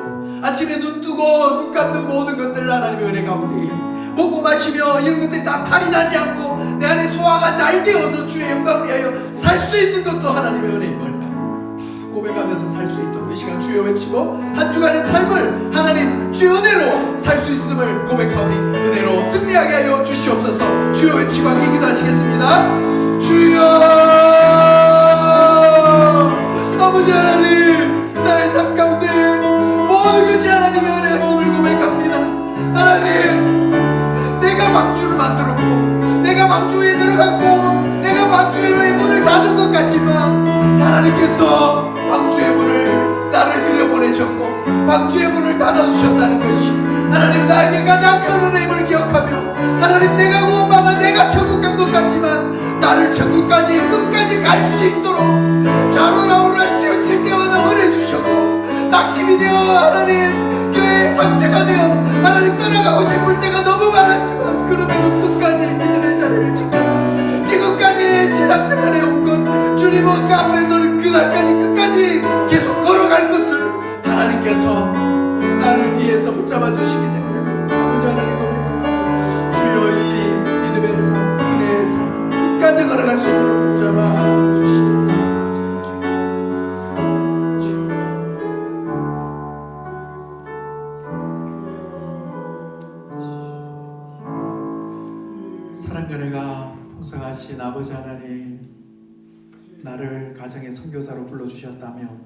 아침에 눈 뜨고 눈 감는 모든 것들 하나님의 은혜 가운데 먹고 마시며 이런 것들이 다 탈이 나지 않고 내 안에 소화가 잘 되어서 주의 영광을 위하여 살 수 있는 것도 하나님의 은혜임을 고백하면서 살 수 있도록 이 시간 주여 외치고 한 주간의 삶을 하나님 주의 은혜로 살 수 있음을 고백하오니 은혜로 승리하게 하여 주시옵소서. 주여 외치고 함께 기도하시겠습니다. 주여, 아버지 하나님, 나의 삶 가운데 모든 것이 하나님의 은혜였음을 고백합니다. 하나님, 내가 방주를 만들었고 내가 방주에 들어갔고 내가 방주의 문을 닫은 것 같지만 하나님께서 방주의 문을 나를 들여보내셨고 방주의 문을 닫아주셨다는 것이 하나님 나에게 가장 큰 은혜임을 기억하며, 하나님 내가 구원받아 내가 천국 간 것 같지만 나를 천국까지 끝까지 갈 수 있도록 자로나 오르나 치우칠 때마다 은혜 주셨고, 낙심이 되어 하나님 교회의 상처가 되어 하나님 떠나가고 싶을 때가 너무 많았지만 그럼에도 끝까지 믿음의 자리를 지켰고 지금까지 신앙생활에 온 것 주님 그 앞에서는 그날까지 끝까지 계속 걸어갈 것을 하나님께서 나를 뒤에서 붙잡아 주시기 때문에 아버지 하나님 고백합니다. 주여, 이 믿음의 삶, 은혜의 삶 끝까지 걸어갈 수 있도록 붙잡아 주시옵소서. 사랑과 은혜가 풍성하신 아버지 하나님, 나를 가정의 선교사로 불러주셨다면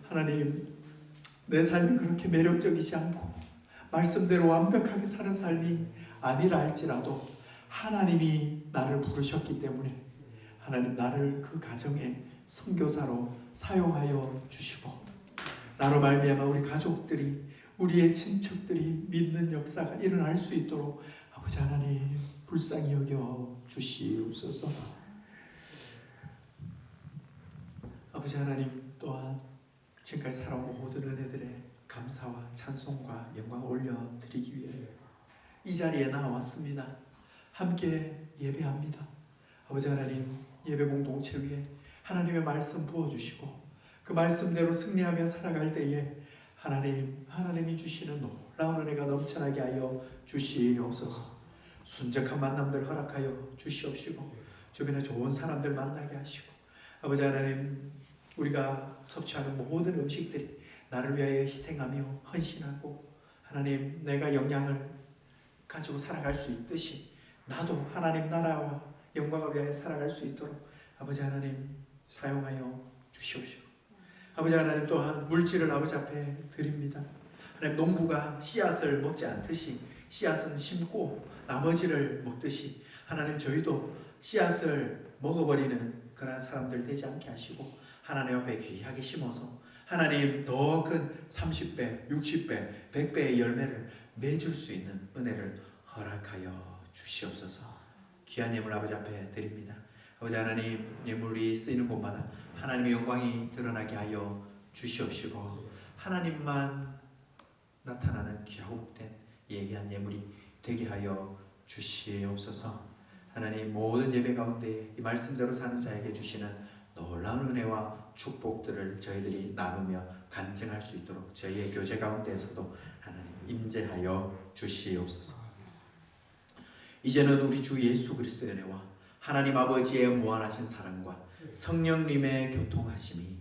하나님, 내 삶이 그렇게 매력적이지 않고 말씀대로 완벽하게 사는 삶이 아니라 할지라도 하나님이 나를 부르셨기 때문에 하나님 나를 그 가정의 선교사로 사용하여 주시고, 나로 말미암아 우리 가족들이, 우리의 친척들이 믿는 역사가 일어날 수 있도록 아버지 하나님 불쌍히 여겨 주시옵소서. 아버지 하나님, 또한 지금까지 살아온 모든 은혜들의 감사와 찬송과 영광을 올려드리기 위해 이 자리에 나왔습니다. 함께 예배합니다. 아버지 하나님, 예배 공동체 위에 하나님의 말씀 부어주시고 그 말씀대로 승리하며 살아갈 때에 하나님이 주시는 놀라운 은혜가 넘쳐나게 하여 주시옵소서. 순적한 만남들 허락하여 주시옵시고 주변에 좋은 사람들 만나게 하시고 아버지 하나님 우리가 섭취하는 모든 음식들이 나를 위하여 희생하며 헌신하고 하나님 내가 영양을 가지고 살아갈 수 있듯이 나도 하나님 나라와 영광을 위하여 살아갈 수 있도록 아버지 하나님 사용하여 주시옵시고 아버지 하나님 또한 물질을 아버지 앞에 드립니다. 하나님 농부가 씨앗을 먹지 않듯이 씨앗은 심고 나머지를 먹듯이 하나님 저희도 씨앗을 먹어버리는 그러한 사람들 되지 않게 하시고 하나님 앞에 귀하게 심어서 하나님 더 큰 30배, 60배, 100배의 열매를 맺을 수 있는 은혜를 허락하여 주시옵소서. 귀한 예물 아버지 앞에 드립니다. 아버지 하나님 예물이 쓰이는 곳마다 하나님의 영광이 드러나게 하여 주시옵시고 하나님만 나타나는 귀하옵된 예기한 예물이 되게 하여 주시옵소서. 하나님 모든 예배 가운데 이 말씀대로 사는 자에게 주시는 놀라운 은혜와 축복들을 저희들이 나누며 간증할 수 있도록 저희의 교제 가운데에서도 하나님 임재하여 주시옵소서. 이제는 우리 주 예수 그리스도의 은혜와 하나님 아버지의 무한하신 사랑과 성령님의 교통하심이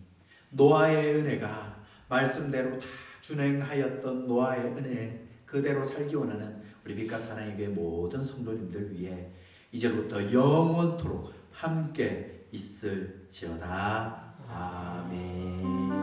노아의 은혜가 말씀대로 다 준행하였던 노아의 은혜 그대로 살기 원하는 우리 빛과 사랑의 교회 모든 성도님들 위해 이제부터 영원토록 함께 있을지어다. 아멘.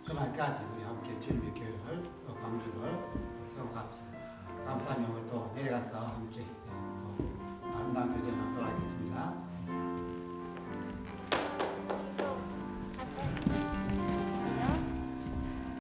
그날까지 우리 함께 주님의 교회를 방주를 서로 감사명을 또 내려가서 함께 아름다운 교제 나누도록 하겠습니다.